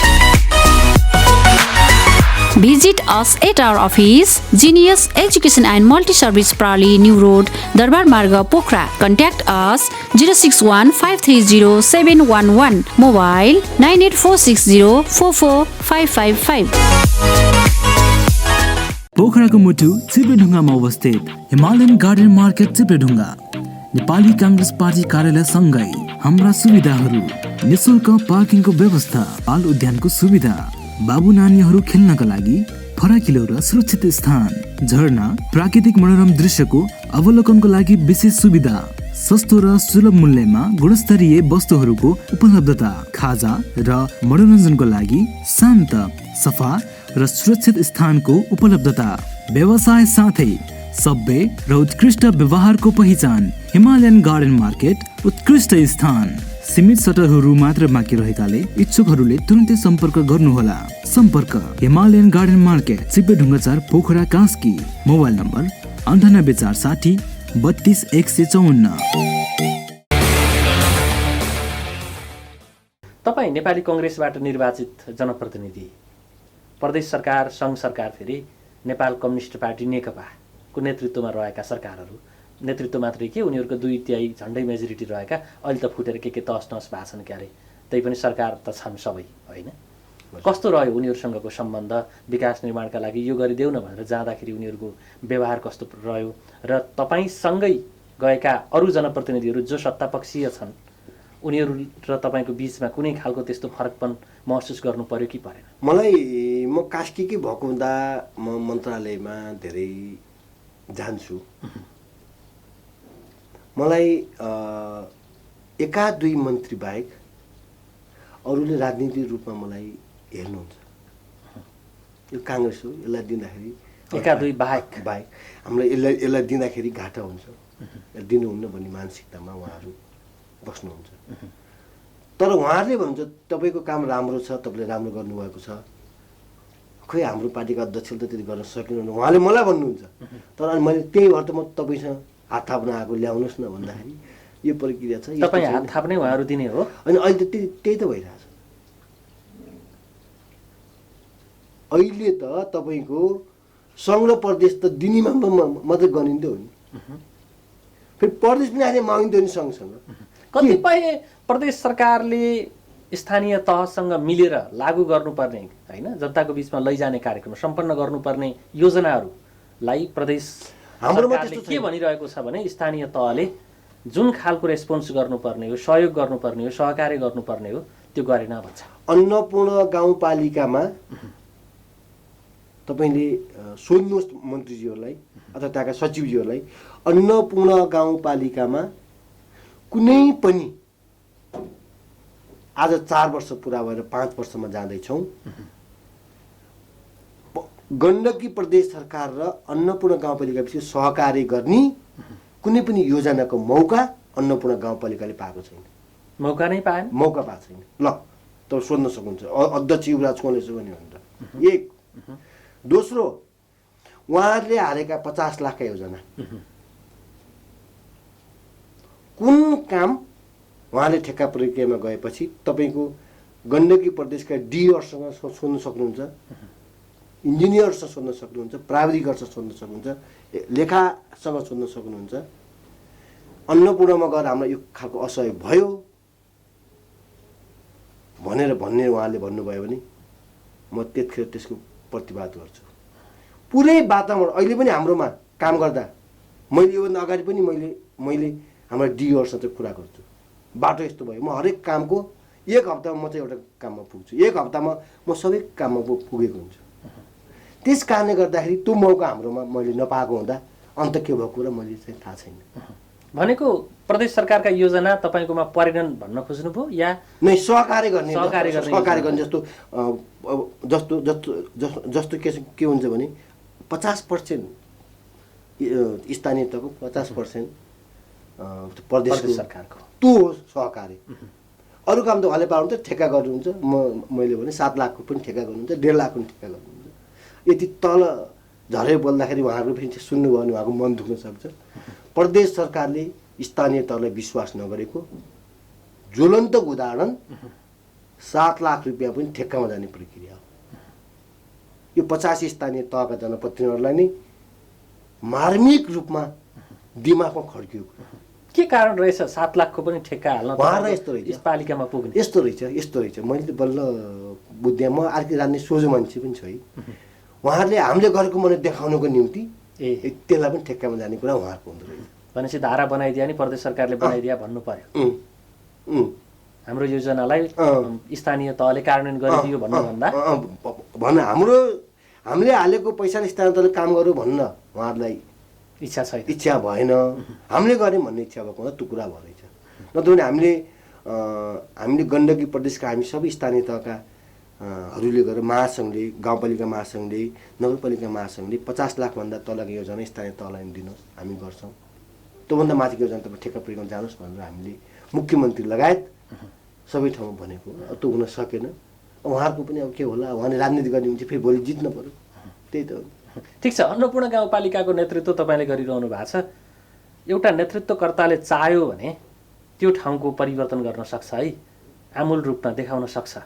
Visit us at our office, Genius Education and Multi-Service Prali, New Road, Darbar Marga, Pokhara. Contact us 061-530-711. Mobile 9846044555. पोखराको मुटु चिप्लेढुङ्गामा अवस्थित Himalayan garden market Chipledhunga Nepali Congress party कार्यालय सँगै हाम्रा सुविधाहरू: निशुल्क पार्किङको व्यवस्था, बाल उद्यानको सुविधा, बाबु नानीहरू खेल्नका लागि फराकिलो र सुरक्षित स्थान, झरना, प्राकृतिक मनोरम दृश्यको अवलोकनको लागि विशेष सुविधा, सस्तो र सुलभ मूल्यमा गुणस्तरीय वस्तुहरूको उपलब्धता, खाजा र मनोरञ्जनको लागि शान्त, सफा र सुरक्षित स्थानको उपलब्धता, व्यवसाय साथै सभ्य र उत्कृष्ट व्यवहारको पहिचान। हिमालयन गार्डन मार्केट उत्कृष्ट स्थान। सीमित सटरहरू मात्र बाँकी रहेकाले इच्छुकहरूले तुरुन्तै सम्पर्क गर्नुहोला। सम्पर्क Himalayan garden market, Chipledhunga 4, Pokhara, Kaski. Mobile number 98 460 32 154। तपाईँ नेपाली कङ्ग्रेसबाट निर्वाचित जनप्रतिनिधि, प्रदेश सरकार, सङ्घ सरकार, फेरि नेपाल कम्युनिस्ट पार्टी नेकपाको नेतृत्वमा रहेका सरकारहरू, नेतृत्व मात्रै के उनीहरूको 2/3 झन्डै मेजोरिटी रहेका, अहिले त फुटेर के तहस नहस भएको छन् क्यारे, त्यही पनि सरकार त छन् सबै, होइन? कस्तो रह्यो उनीहरूसँगको सम्बन्ध? विकास निर्माणका लागि यो गरिदेऊ न भनेर जाँदाखेरि उनीहरूको व्यवहार कस्तो रह्यो? र तपाईँसँगै गएका अरू जनप्रतिनिधिहरू जो सत्तापक्षीय छन् उनीहरू र तपाईँको बिचमा कुनै खालको त्यस्तो फरकपन महसुस गर्नु पर्यो कि परेन? म कास्कीकै भएको हुँदा म मन्त्रालयमा धेरै जान्छु। मलाई एका दुई मन्त्री बाहेक अरूले राजनीतिक रूपमा मलाई हेर्नुहुन्छ। यो काङ्ग्रेस हो, यसलाई दिँदाखेरि एका दुई बाहेक हामीलाई यसलाई दिँदाखेरि घाटा हुन्छ, दिनुहुन्न भन्ने मानसिकतामा उहाँहरू बस्नुहुन्छ। तर उहाँहरूले भन्छ तपाईँको काम राम्रो छ, तपाईँले राम्रो गर्नुभएको छ। खोइ हाम्रो पार्टीका अध्यक्षले त त्यति गर्न सकिनुहुन्न, उहाँले मलाई भन्नुहुन्छ। तर अनि मैले त्यही भएर त म तपाईँसँग हात थाप्न आएको, ल्याउनुहोस् न भन्दाखेरि यो प्रक्रिया छ। तपाईँ हात थाप्ने उहाँहरू दिने हो। अनि अहिले त त्यही त भइरहेछ। अहिले त तपाईँको सङ्घ र प्रदेश त दिनीमा मात्रै गनिन्थ्यो नि। फेरि प्रदेश पनि अहिले मागिँदैन सँगसँग। कतिपय प्रदेश सरकारले स्थानीय तहसँग मिलेर लागू गर्नुपर्ने होइन जनताको बिचमा लैजाने कार्यक्रम सम्पन्न गर्नुपर्ने योजनाहरूलाई प्रदेश हाम्रोमा सरकारले त्यस्तो के भनिरहेको छ भने स्थानीय तहले जुन खालको रेस्पोन्स गर्नुपर्ने हो, सहयोग गर्नुपर्ने हो, सहकार्य गर्नुपर्ने हो त्यो गरेन भन्छ। अन्नपूर्ण गाउँपालिकामा तपाईँले सोध्नुहोस् मन्त्रीज्यूहरूलाई अथवा त्यहाँका सचिवज्यूहरूलाई, अन्नपूर्ण गाउँपालिकामा कुनै पनि आज 4 वर्ष पुरा भएर 5 वर्षमा जाँदैछौँ, गण्डकी प्रदेश सरकार र अन्नपूर्ण गाउँपालिका बिच सहकार्य गर्ने कुनै पनि योजनाको मौका अन्नपूर्ण गाउँपालिकाले पाएको छैन। मौका नै पाएन, मौका पाएको छैन। ल तपाईँ सोध्न सक्नुहुन्छ अध्यक्ष युवराज कोले यसो भन्यो भनेर। एक दोस्रो, उहाँहरूले हालेका 50 लाखका योजना कुन काम उहाँले ठेक्का प्रक्रियामा गएपछि तपाईँको गण्डकी प्रदेशका डीहरूसँग सोध्न सक्नुहुन्छ, इन्जिनियरसँग सोध्न सक्नुहुन्छ, प्राविधिकहरूसँग सोध्न सक्नुहुन्छ, लेखासँग सोध्न सक्नुहुन्छ। अन्नपूर्णमा गएर हामीलाई यो खालको असहयोग भयो भनेर उहाँले भन्नुभयो भने म त्यतिखेर त्यसको प्रतिवाद गर्छु। पुरै वातावरण अहिले पनि हाम्रोमा काम गर्दा मैले योभन्दा अगाडि पनि मैले हाम्रा डीहरूसँग कुरा गर्छु। बाटो यस्तो भयो, म हरेक कामको 1 हप्तामा म चाहिँ एउटा काममा पुग्छु, 1 हप्तामा म सबै काममा पुगेको हुन्छु। त्यस कारणले गर्दाखेरि त्यो मौका हाम्रोमा मैले नपाएको हुँदा अन्त के भएको र मैले चाहिँ थाहा छैन। भनेको प्रदेश सरकारका योजना तपाईँकोमा परेनन् भन्न खोज्नुभयो या नै सहकार्य गर्ने जस्तो के हुन्छ भने 50% स्थानीय तहको 50% प्रदेश सरकारको त्यो हो सहकार्य। अरू काम त उहाँले पाउनुहुन्छ, ठेक्का गर्नुहुन्छ। मैले भने 7 लाखको पनि ठेक्का गर्नुहुन्छ, 1.5 लाख पनि ठेक्का गर्नुहुन्छ। यति तल झरेर बोल्दाखेरि उहाँहरू फेरि सुन्नुभयो भने उहाँको मन दुख्न सक्छ। प्रदेश सरकारले स्थानीय तहलाई विश्वास नगरेको ज्वलन्त उदाहरण 7 लाख रुपियाँ पनि ठेक्कामा जाने प्रक्रिया हो। यो 50 स्थानीय तहका जनप्रतिनिधिहरूलाई नै मार्मिक रूपमा दिमागमा खड्किएको। के कारण रहेछ 7 लाखको पनि ठेक्का हाल्न? उहाँलाई यस्तो रहेछ, पालिकामा पुग्ने यस्तो रहेछ। मैले त बल्ल बुझ्दै, म अर्कै राख्ने सोझो मान्छे पनि छु है। उहाँहरूले हामीले गरेको मैले देखाउनको निम्ति त्यसलाई पनि ठेक्कामा जाने कुरा उहाँहरूको हुँदो रहेछ। भनेपछि धारा बनाइदिया नि प्रदेश सरकारले बनाइदिया भन्नु पर्यो। हाम्रो योजनालाई स्थानीय तहले कार्यान्वयन गरिदियो भन्नु हामीले हालेको पैसाले स्थानीय तहले काम गरौँ भन्न उहाँहरूलाई इच्छा छैन, इच्छा भएन। हामीले गऱ्यौँ भन्ने इच्छा भएको हुँदा त्यो कुरा भयो रहेछ। नत्र भने हामीले गण्डकी प्रदेशका हामी सबै स्थानीय तहका हरूले गरेर महासङ्घले, गाउँपालिका महासङ्घले, नगरपालिका महासङ्घले 50 लाखभन्दा तलको योजना स्थानीय तहलाई दिनुहोस्, हामी गर्छौँ। त्योभन्दा माथिको योजना तपाईँ ठेक्का प्रक्रियामा जानुहोस् भनेर हामीले मुख्यमन्त्री लगायत सबै ठाउँमा भनेको। त्यो हुन सकेन। उहाँहरूको पनि अब के होला, उहाँले राजनीति गर्ने भने फेरि भोलि जित्नु पऱ्यो, त्यही त हो। ठिक छ, अन्नपूर्ण गाउँपालिकाको नेतृत्व तपाईँले गरिरहनु भएको छ। एउटा नेतृत्वकर्ताले चाह्यो भने त्यो ठाउँको परिवर्तन गर्न सक्छ है, आमूल रूपमा देखाउन सक्छ।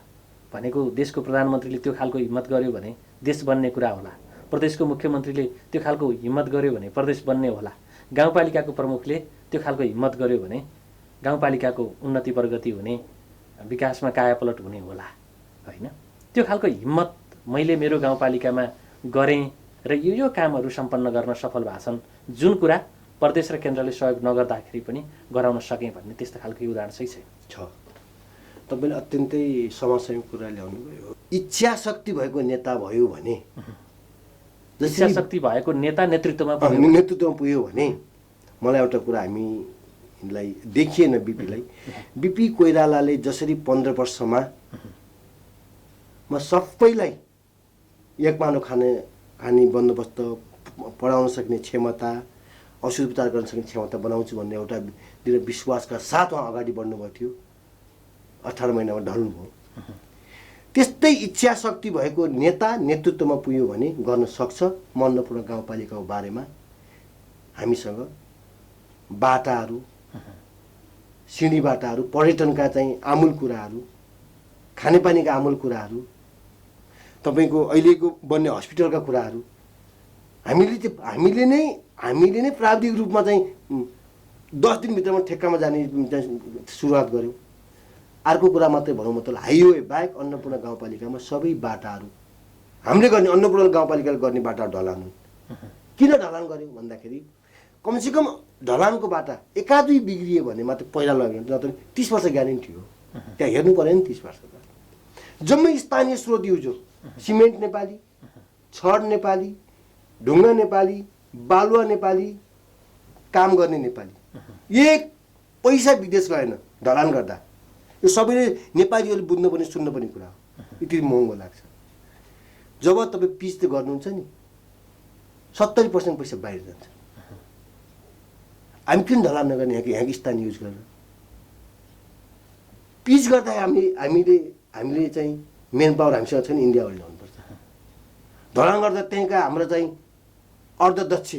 भनेको देशको प्रधानमन्त्रीले त्यो खालको हिम्मत गर्यो भने देश बन्ने कुरा होला, प्रदेशको मुख्यमन्त्रीले त्यो खालको हिम्मत गर्यो भने प्रदेश बन्ने होला, गाउँपालिकाको प्रमुखले त्यो खालको हिम्मत गर्यो भने गाउँपालिकाको उन्नति प्रगति हुने, विकासमा कायापलट हुने होला होइन। त्यो खालको हिम्मत मैले मेरो गाउँपालिकामा गरेँ र यो कामहरू सम्पन्न गर्न सफल भएछन्, जुन कुरा प्रदेश र केन्द्रले सहयोग नगर्दाखेरि पनि गराउन सकेँ भन्ने त्यस्तो खालको उदाहरण चाहिँ छ। तपाईँले अत्यन्तै समस्याको कुरा ल्याउनु भयो। इच्छा शक्ति भएको नेता भयो भने, इच्छा शक्ति भएको नेता नेतृत्वमा पुग्यो भने मलाई एउटा कुरा हामीलाई देखिएन। बिपी कोइरालाले जसरी 15 वर्षमा म सबैलाई एक मानो खाने बन्दोबस्त, पढाउन सक्ने क्षमता, औषध उपचार गर्न सक्ने क्षमता बनाउँछु भन्ने एउटा विश्वासका साथ उहाँ अगाडि बढ्नुभएको थियो। 18 महिनामा ढल्नुभयो। त्यस्तै इच्छा शक्ति भएको नेता नेतृत्वमा पुग्यो भने गर्न सक्छ। म अन्नपूर्ण गाउँपालिकाको बारेमा हामीसँग बाटाहरू, सिँढी बाटाहरू, पर्यटनका चाहिँ आमूल कुराहरू, खानेपानीका आमूल कुराहरू, तपाईँको अहिलेको बन्ने हस्पिटलका कुराहरू हामीले नै प्राविधिक रूपमा चाहिँ 10 दिनभित्रमा ठेक्कामा जाने सुरुवात गऱ्यौँ। अर्को कुरा मात्रै भनौँ मतलब हाइवे बाहेक अन्नपूर्ण गाउँपालिकामा सबै बाटाहरू हामीले गर्ने अन्नपूर्ण गाउँपालिकाले गर्ने बाटा ढलान हुन्। किन ढलान गऱ्यौँ भन्दाखेरि कमसेकम ढलानको बाटा एकादुई बिग्रियो भने मात्रै पहिला लग्यो भने नत्र 30 वर्ष ग्यारेन्टी हो। त्यहाँ हेर्नु पऱ्यो नि 30 वर्ष जम्मै स्थानीय स्रोत युज हो। सिमेन्ट नेपाली, छड नेपाली, ढुङ्गा नेपाली, बालुवा नेपाली, काम गर्ने नेपाली। एक पैसा विदेश गएन ढलान गर्दा। यो सबैले नेपालीहरूले बुझ्नुपर्ने सुन्नुपर्ने कुरा हो। यति महँगो लाग्छ। जब तपाईँ पिच त गर्नुहुन्छ नि 70% पैसा बाहिर जान्छ। हामी किन ढलान नगर्ने यहाँको स्थानीय युज गरेर पिच गर्दा हामीले चाहिँ मेन पावर हामीसँग छैन, इन्डियाबाट ल्याउनुपर्छ। ढलान गर्दा त्यहीँका हाम्रो चाहिँ अर्धदक्ष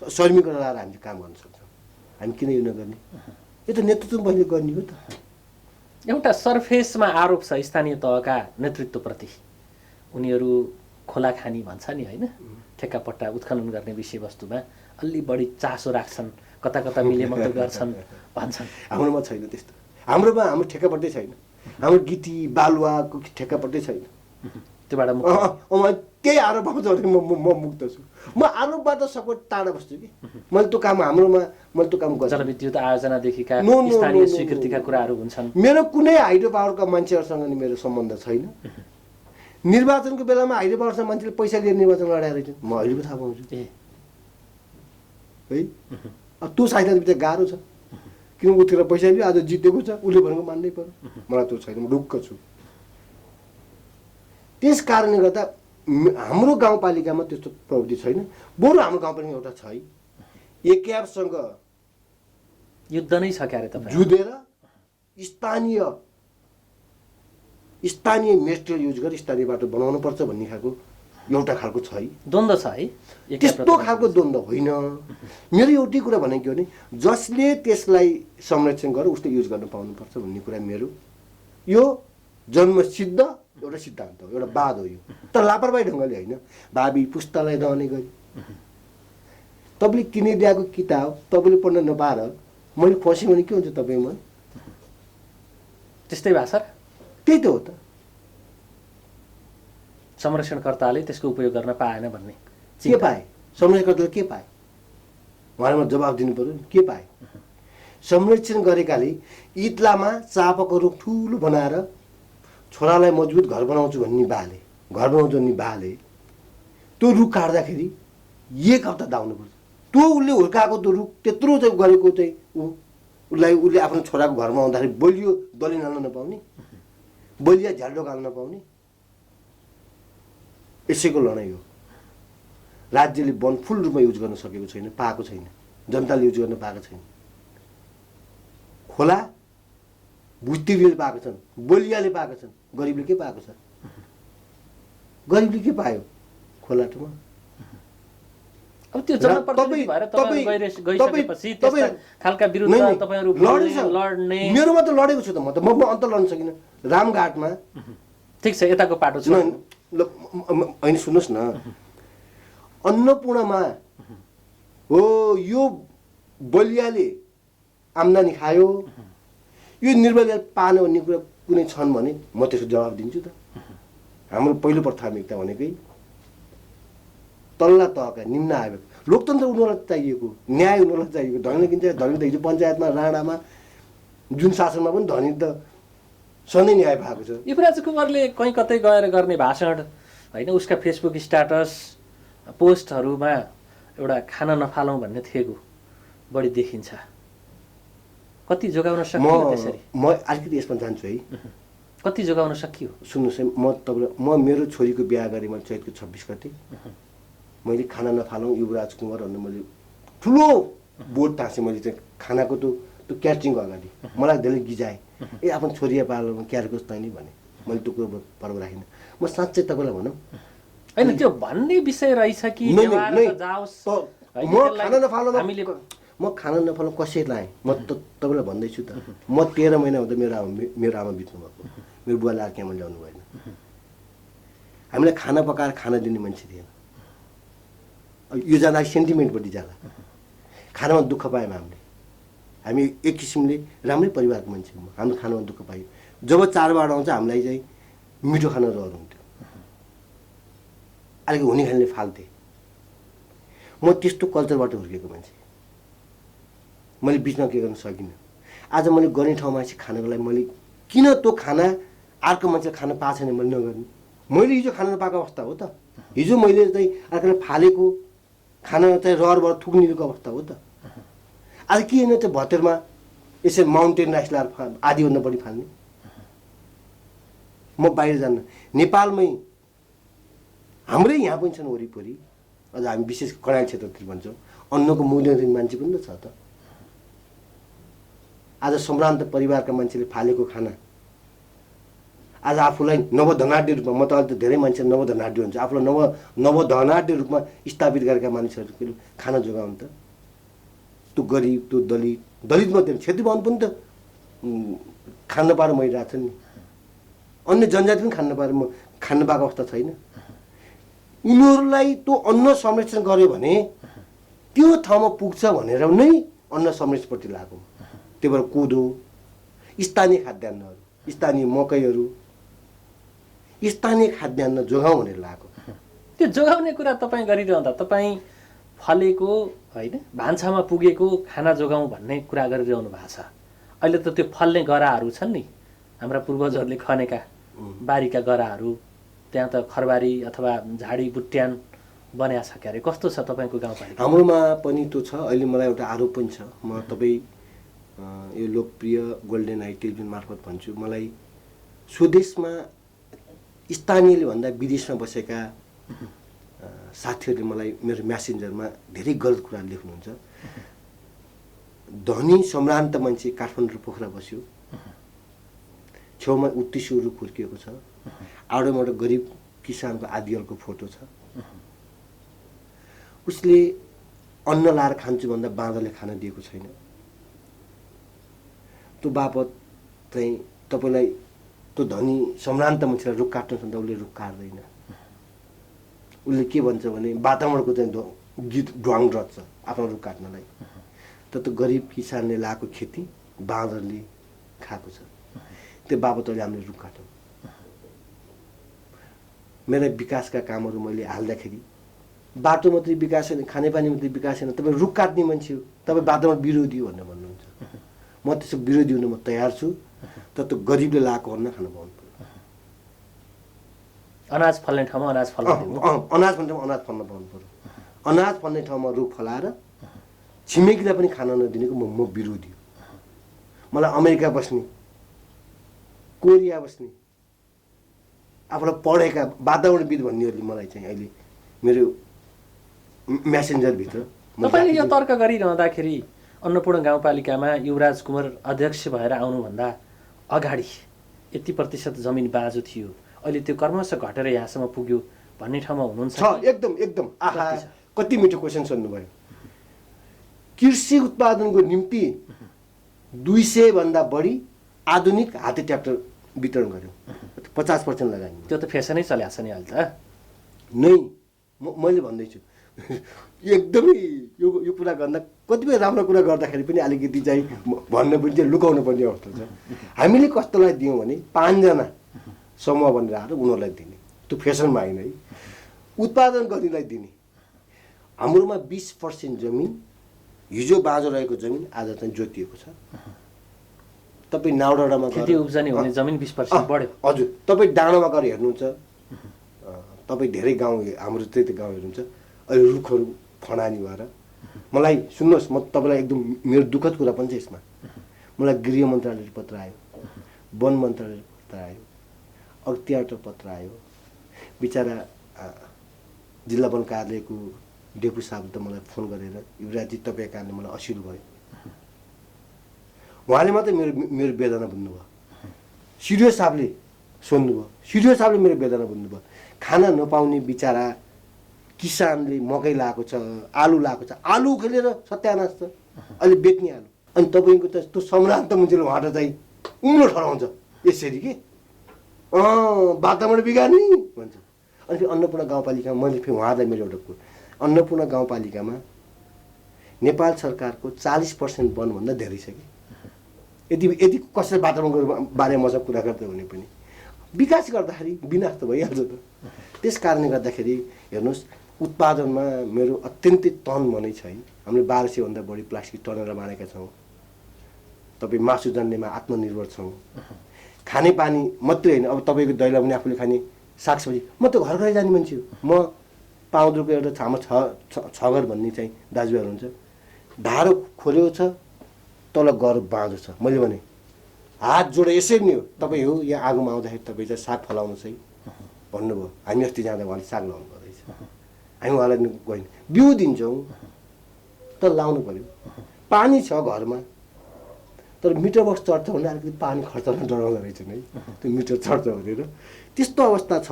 श्रमिकहरू लगाएर हामीले काम गर्न सक्छौँ। हामी किन यो नगर्ने? यो त नेतृत्व पहिले गर्ने हो त। एउटा सरफेसमा आरोप छ स्थानीय तहका नेतृत्वप्रति। उनीहरू खोला खानी भन्छ नि होइन, ठेक्कापट्टा उत्खनन गर्ने विषयवस्तुमा अलि बढी चासो राख्छन्, कता कता मिलेमतो गर्छन् भन्छन्। हाम्रोमा छैन त्यस्तो। हाम्रो ठेक्कापट्टै छैन। हाम्रो गिटी बालुवाको ठेक्कापट्टै छैन। त्योबाट त्यही आरोप आउँछ भने म मुक्त छु। म आरोपबाट सपोर्ट टाढा बस्छु कि मैले त्यो काम मैले त्यो काम गर्छु। जलविद्युत आयोजनादेखिका स्थानीय स्वीकृतिका कुराहरू हुन्छन्। मेरो कुनै हाइड्रो पावरका मान्छेहरूसँग नि मेरो सम्बन्ध छैन। निर्वाचनको बेलामा हाइड्रो पावरसँग मान्छेले पैसा लिएर निर्वाचन लडाएर रहेछन्, म अहिलेको थाहा पाउँछु है। अब त्यो साइडतिर गाह्रो छ किन उठेर पैसा लियो, आज जितेको छ, उसले भनेको मान्नै पर्यो। मलाई त्यो छैन, म ढुक्क छु। त्यस कारणले गर्दा हाम्रो गाउँपालिकामा त्यस्तो प्रवृत्ति छैन। बरु हाम्रो गाउँपालिका एउटा छ है, एकेआरसँग युद्ध नै छ क्यारे तपाईँ जुधेर स्थानीय मेटेरियल युज गरेर स्थानीय बाटो बनाउनु पर्छ भन्ने खालको एउटा खालको छ है, द्वन्द्व छ है। त्यस्तो खालको द्वन्द्व होइन। मेरो एउटै कुरा भनेको हो नि, जसले त्यसलाई संरक्षण गरेर उसले युज गर्न पाउनुपर्छ भन्ने कुरा मेरो यो जन्मसिद्ध एउटा सिद्धान्त हो, एउटा वाद हो यो। तर लापरवाही ढङ्गले होइन, भावी पुस्तालाई रहने गरी तपाईँले किनिदिएको किताब तपाईँले पढ्न नपाएर मैले फसेँ भने के हुन्छ तपाईँमा? त्यस्तै भएको छ। त्यही त हो त। संरक्षणकर्ताले त्यसको उपयोग गर्न पाएन भन्ने के पाए? संरक्षणकर्ताले के पाए? उहाँलाई जवाब दिनु पर्यो। के पाए? संरक्षण गरेकाले इतलामा चापाको रुख ठुलो बनाएर छोरालाई मजबुत घर बनाउँछु भन्ने बाले त्यो रुख काट्दाखेरि 1 हप्ता दाउनु पर्छ। त्यो उसले हुर्काएको त्यो रुख त्यत्रो चाहिँ गरेको चाहिँ उसले आफ्नो छोराको घरमा आउँदाखेरि बलियो दलिन हाल्न नपाउने, बलिया झ्याल्डो गाल्न नपाउने, यसैको लडाइँ हो। राज्यले वन फुल रूपमा युज गर्न सकेको छैन, पाएको छैन, जनताले युज गर्न पाएको छैन। खोला भुस्तीले पाएको छन्, बलियाले पाएको छन्, गरिबले के पाएको छ? गरिबले के पायो खोलाटोमा? अब त्यो जनप्रतिनिधि भएर गइसकेपछि त्यस्ता खालका विरुद्ध तपाईहरु लड्ने। मेरोमा त लडेको छु त, म अन्त लड्न सकिनँ। रामघाटमा ठिक छ, यताको पाटो छ होइन, सुन्नुहोस् न, अन्नपूर्णमा हो यो बलियाले आम्दानी खायो, यो निर्बलियाले पाएन भन्ने कुरा कुनै छन् भने म त्यसको जवाब दिन्छु त। हाम्रो पहिलो प्राथमिकता भनेकै तल्ला तहका निम्न आयोग, लोकतन्त्र उनीहरूलाई चाहिएको, न्याय उनीहरूलाई चाहिएको। धनीले किन्छ, धनी त हिजो पञ्चायतमा राणामा जुन शासनमा पनि धनी त सधैँ न्याय भएको छ। युवराज कुमारले कहीँ कतै गएर गर्ने भाषण होइन, उसका फेसबुक स्ट्याटस पोस्टहरूमा एउटा खाना नफालौँ भन्ने थिएको बढी देखिन्छ। कति जोगाउन सकियो त्यसरी? म अलिकति यसमा जान्छु है। कति जोगाउन सकियो? सुन्नुहोस् है, म मेरो छोरीको बिहा गरेँ मैले चैतको 26 गते। मैले खाना नफालौँ युवराज कुमार भन्ने मैले ठुलो बोर्ड टाँसेँ। मैले चाहिँ खानाको त्यो क्याटरिङको अगाडि मलाई धेरै गिजाएँ, ए आफ्नो छोरी पालोमा क्यारकोस् तैँले भने। मैले त्यो कुरो पर्व राखिनँ। म साँच्चै तपाईँलाई भनौँ होइन, त्यो भन्ने विषय रहेछ कि म खाना नफालौँ कसैलाई म तपाईँलाई भन्दैछु त। म 13 महिना हुँदा मेरो आमा बित्नु भएको, मेरो बुवाले आर्केमा ल्याउनु भएन। हामीलाई खाना पकाएर खाना दिने मान्छे थिएन। यो जाँदा सेन्टिमेन्टपट्टि जाला, खानामा दुःख पायौँ हामीले। हामी एक किसिमले राम्रै परिवारको मान्छे हौँ, हाम्रो खानामा दुःख पायो। जब चाडबाड आउँछ हामीलाई चाहिँ मिठो खाना रहर हुन्थ्यो, अलिकति हुने खानेले फाल्थे। म त्यस्तो कल्चरबाट हुर्केको मान्छे, मैले बिचमा के गर्न सकिनँ। आज मैले गर्ने ठाउँमा चाहिँ खानको लागि मैले किन त्यो खाना अर्को मान्छेले खान पाएको छैन मैले नगर्ने। मैले हिजो खान नपाएको अवस्था हो त, हिजो मैले चाहिँ अर्कोले फालेको खाना चाहिँ रहरबाट थुक्निएको अवस्था हो त। आज के होइन त्यो भतेरमा यसरी माउन्टेन राइस लाएर आधीभन्दा बढी फाल्ने। म बाहिर जान्न, नेपालमै हाम्रै यहाँ पनि छन् वरिपरि, अझ हामी विशेष कर्णाली क्षेत्रतिर भन्छौँ, अन्नको मूल्य दिने मान्छे पनि त छ त। आज सम्भ्रान्त परिवारका मान्छेले फालेको खाना आज आफूलाई नवधनाढ्य रूपमा, म त अहिले त धेरै मान्छे नवधनाढ्य हुन्छ, आफूलाई नवधनाढ्य रूपमा स्थापित गरेका मानिसहरूले खाना जोगाउनु त। त्यो गरिब, त्यो दलित मात्रै क्षेत्री बाहुन पनि त खान नपाएर मरिरहेको छ नि, अन्य जनजाति पनि खान नपाएर खान पाएको अवस्था छैन। उनीहरूलाई त्यो अन्न संरक्षण गर्यो भने त्यो ठाउँमा पुग्छ भनेर नै अन्न संरक्षणपट्टि लागेको। त्यही भएर कोदो, स्थानीय खाद्यान्नहरू, स्थानीय मकैहरू, स्थानीय खाद्यान्न जोगाउँ भनेर लागेको। त्यो जोगाउने कुरा तपाईँ गरिरहँदा तपाईँ फलेको होइन भान्सामा पुगेको खाना जोगाउँ भन्ने कुरा गरिरहनु भएको छ। अहिले त त्यो फल्ने गराहरू छन् नि, हाम्रा पूर्वजहरूले खनेका बारीका गराहरू, त्यहाँ त खरबारी अथवा झाडी बुट्यान बनाएको छ क्यारे। कस्तो छ तपाईँको गाउँपालिका? हाम्रोमा पनि त्यो छ। अहिले मलाई एउटा आरोप पनि छ, म तपाईँ यो लोकप्रिय गोल्डन आई टेलिभिजन मार्फत भन्छु, मलाई स्वदेशमा स्थानीयले भन्दा विदेशमा बसेका साथीहरूले मलाई मेरो म्यासेन्जरमा धेरै गलत कुरा लेख्नुहुन्छ। धनी सम्भ्रान्त मान्छे काठमाडौँ पोखरा बस्यो, छेउमा उत्तिसो रुख हुर्किएको छ, आडोमा एउटा गरिब किसानको आदिवालको फोटो छ, उसले अन्न लाएर खान्छु भन्दा बाँदरले खाना दिएको छैन। त्यो बापत चाहिँ तपाईँलाई त्यो धनी सम्भ्रान्त मान्छेलाई रुख काट्नु छ भने उसले रुख काट्दैन। उसले के भन्छ भने वातावरणको चाहिँ गीत ढ्वाङ रच्छ आफ्नो रुख काट्नलाई। तर त्यो गरिब किसानले लाएको खेती बाँदरले खाएको छ, त्यो बापतले हामीले रुख काट्यौँ। मेरा विकासका कामहरू मैले हाल्दाखेरि बाटो मात्रै विकास छैन, खानेपानी मात्रै विकास छैन, तपाईँ रुख काट्ने मान्छे हो, तपाईँ वातावरण विरोधी हो भनेर भन्नुहुन्छ। म त्यसको विरोधी हुन म तयार छु, तर त्यो गरिबले लाएको अन्न खान पाउनु पर्यो। अनाज फल्ने ठाउँमा अनाज फल्न दिनु, अनाज फल्ने ठाउँमा अनाज फल्न पाउनु पर्यो। अनाज फल्ने ठाउँमा रुख फलाएर छिमेकीलाई पनि खान नदिनेको म विरोधी हो। मलाई अमेरिका बस्ने, कोरिया बस्ने, आफूलाई पढेका वातावरणविद भन्नेहरूले मलाई चाहिँ अहिले मेरो म्यासेन्जरभित्र तपाईँले यो तर्क गरिरहँदाखेरि अन्नपूर्ण गाउँपालिकामा युवराज कुमार अध्यक्ष भएर आउनुभन्दा अगाडि यति प्रतिशत जमिन बाँझो थियो, अहिले त्यो क्रमशः घटेर यहाँसम्म पुग्यो भन्ने ठाउँमा हुनुहुन्छ? एकदम आहा, कति मिठो क्वेसन सोध्नुभयो। कृषि उत्पादनको निम्ति 200 भन्दा बढी आधुनिक हाते ट्र्याक्टर वितरण गर्यो, 50% लगानी। त्यो त फेसनै चलेको छ नि अहिले त नै। मैले भन्दैछु एकदमै यो कुरा गर्दा कतिपय राम्रो कुरा गर्दाखेरि पनि अलिकति चाहिँ भन्न पनि चाहिँ लुकाउनु पर्ने अवस्था छ। हामीले कस्तोलाई दियौँ भने 5 जना समूह भनेर आएर उनीहरूलाई दिने, त्यो फेसनमा आइन है, उत्पादन गर्नेलाई दिने। हाम्रोमा 20% जमिन, हिजो बाँझो रहेको जमिन आज चाहिँ जोतिएको छ। तपाईँ नाउडाँडामा खेती उब्जनी हुने जमिन 20% बढ्यो। हजुर, तपाईँ डाँडामा गएर हेर्नुहुन्छ, तपाईँ धेरै गाउँ हाम्रो त्यही गाउँ हेर्नुहुन्छ, अहिले रुखहरू फडानी भएर। मलाई सुन्नुहोस्, म तपाईँलाई एकदम मेरो दुःखद कुरा पनि छ यसमा। मलाई गृह मन्त्रालयले पत्र आयो, वन मन्त्रालयले पत्र आयो, अख्तियारको पत्र आयो। बिचरा जिल्ला वन कार्यालयको डेपु साहबले त मलाई फोन गरेर युवराजी तपाईँको कारणले मलाई असिलो भयो। उहाँले मात्रै मेरो वेदना बुझ्नुभयो, सिडिओ साहबले सोध्नुभयो, सिडिओ साहबले मेरो वेदना बुझ्नुभयो। खाना नपाउने बिचरा किसानले मकै लाएको छ, आलु लाएको छ, आलु खेलेर सत्यानाश छ, अहिले बेच्ने आलु। अनि तपाईँको त त्यो सम्रान्त मान्छेले उहाँबाट चाहिँ उम्लो ठहराउँछ यसरी के वातावरण बिगार्ने भन्छ। अनि फेरि अन्नपूर्ण गाउँपालिकामा मैले फेरि उहाँलाई मेरो एउटा कुरा, अन्नपूर्ण गाउँपालिकामा नेपाल सरकारको 40% वनभन्दा धेरै छ कि यदि कसरी वातावरणको बारेमा मसँग कुरा गर्दै भने पनि विकास गर्दाखेरि विनाश त भइहाल्छ त। त्यस कारणले गर्दाखेरि हेर्नुहोस् उत्पादनमा मेरो अत्यन्तै तन मनै छ है। हामीले 1200 भन्दा बढी प्लास्टिक टनेर मानेका छौँ। तपाईँ मासु जन्नेमा आत्मनिर्भर छौँ। खानेपानी मात्रै होइन, अब तपाईँको दैलो पनि आफूले खाने सागसब्जी। म त घर घरै जाने मान्छे हो। म पाउँदुरको एउटा छामा छ घर भन्ने चाहिँ दाजुभाइहरू हुन्छ। ढाडो खोलेको छ, तल गर बाँझो छ। मैले भने हात जोडे यसरी नै हो, तपाईँ हो यहाँ आगोमा आउँदाखेरि तपाईँ चाहिँ साग फलाउनुहोस् है भन्नुभयो। हामी अस्ति जाँदा उहाँले साग लाउनु पर्दैछ। हामी उहाँलाई गयौँ, बिउ दिन्छौँ तर लाउनु पऱ्यो। पानी छ घरमा तर मिटर बक्स चढ्छ भने अलिकति पानी खर्च गर्न डराउँदो रहेछ है, त्यो मिटर चढ्छ भनेर त्यस्तो अवस्था छ।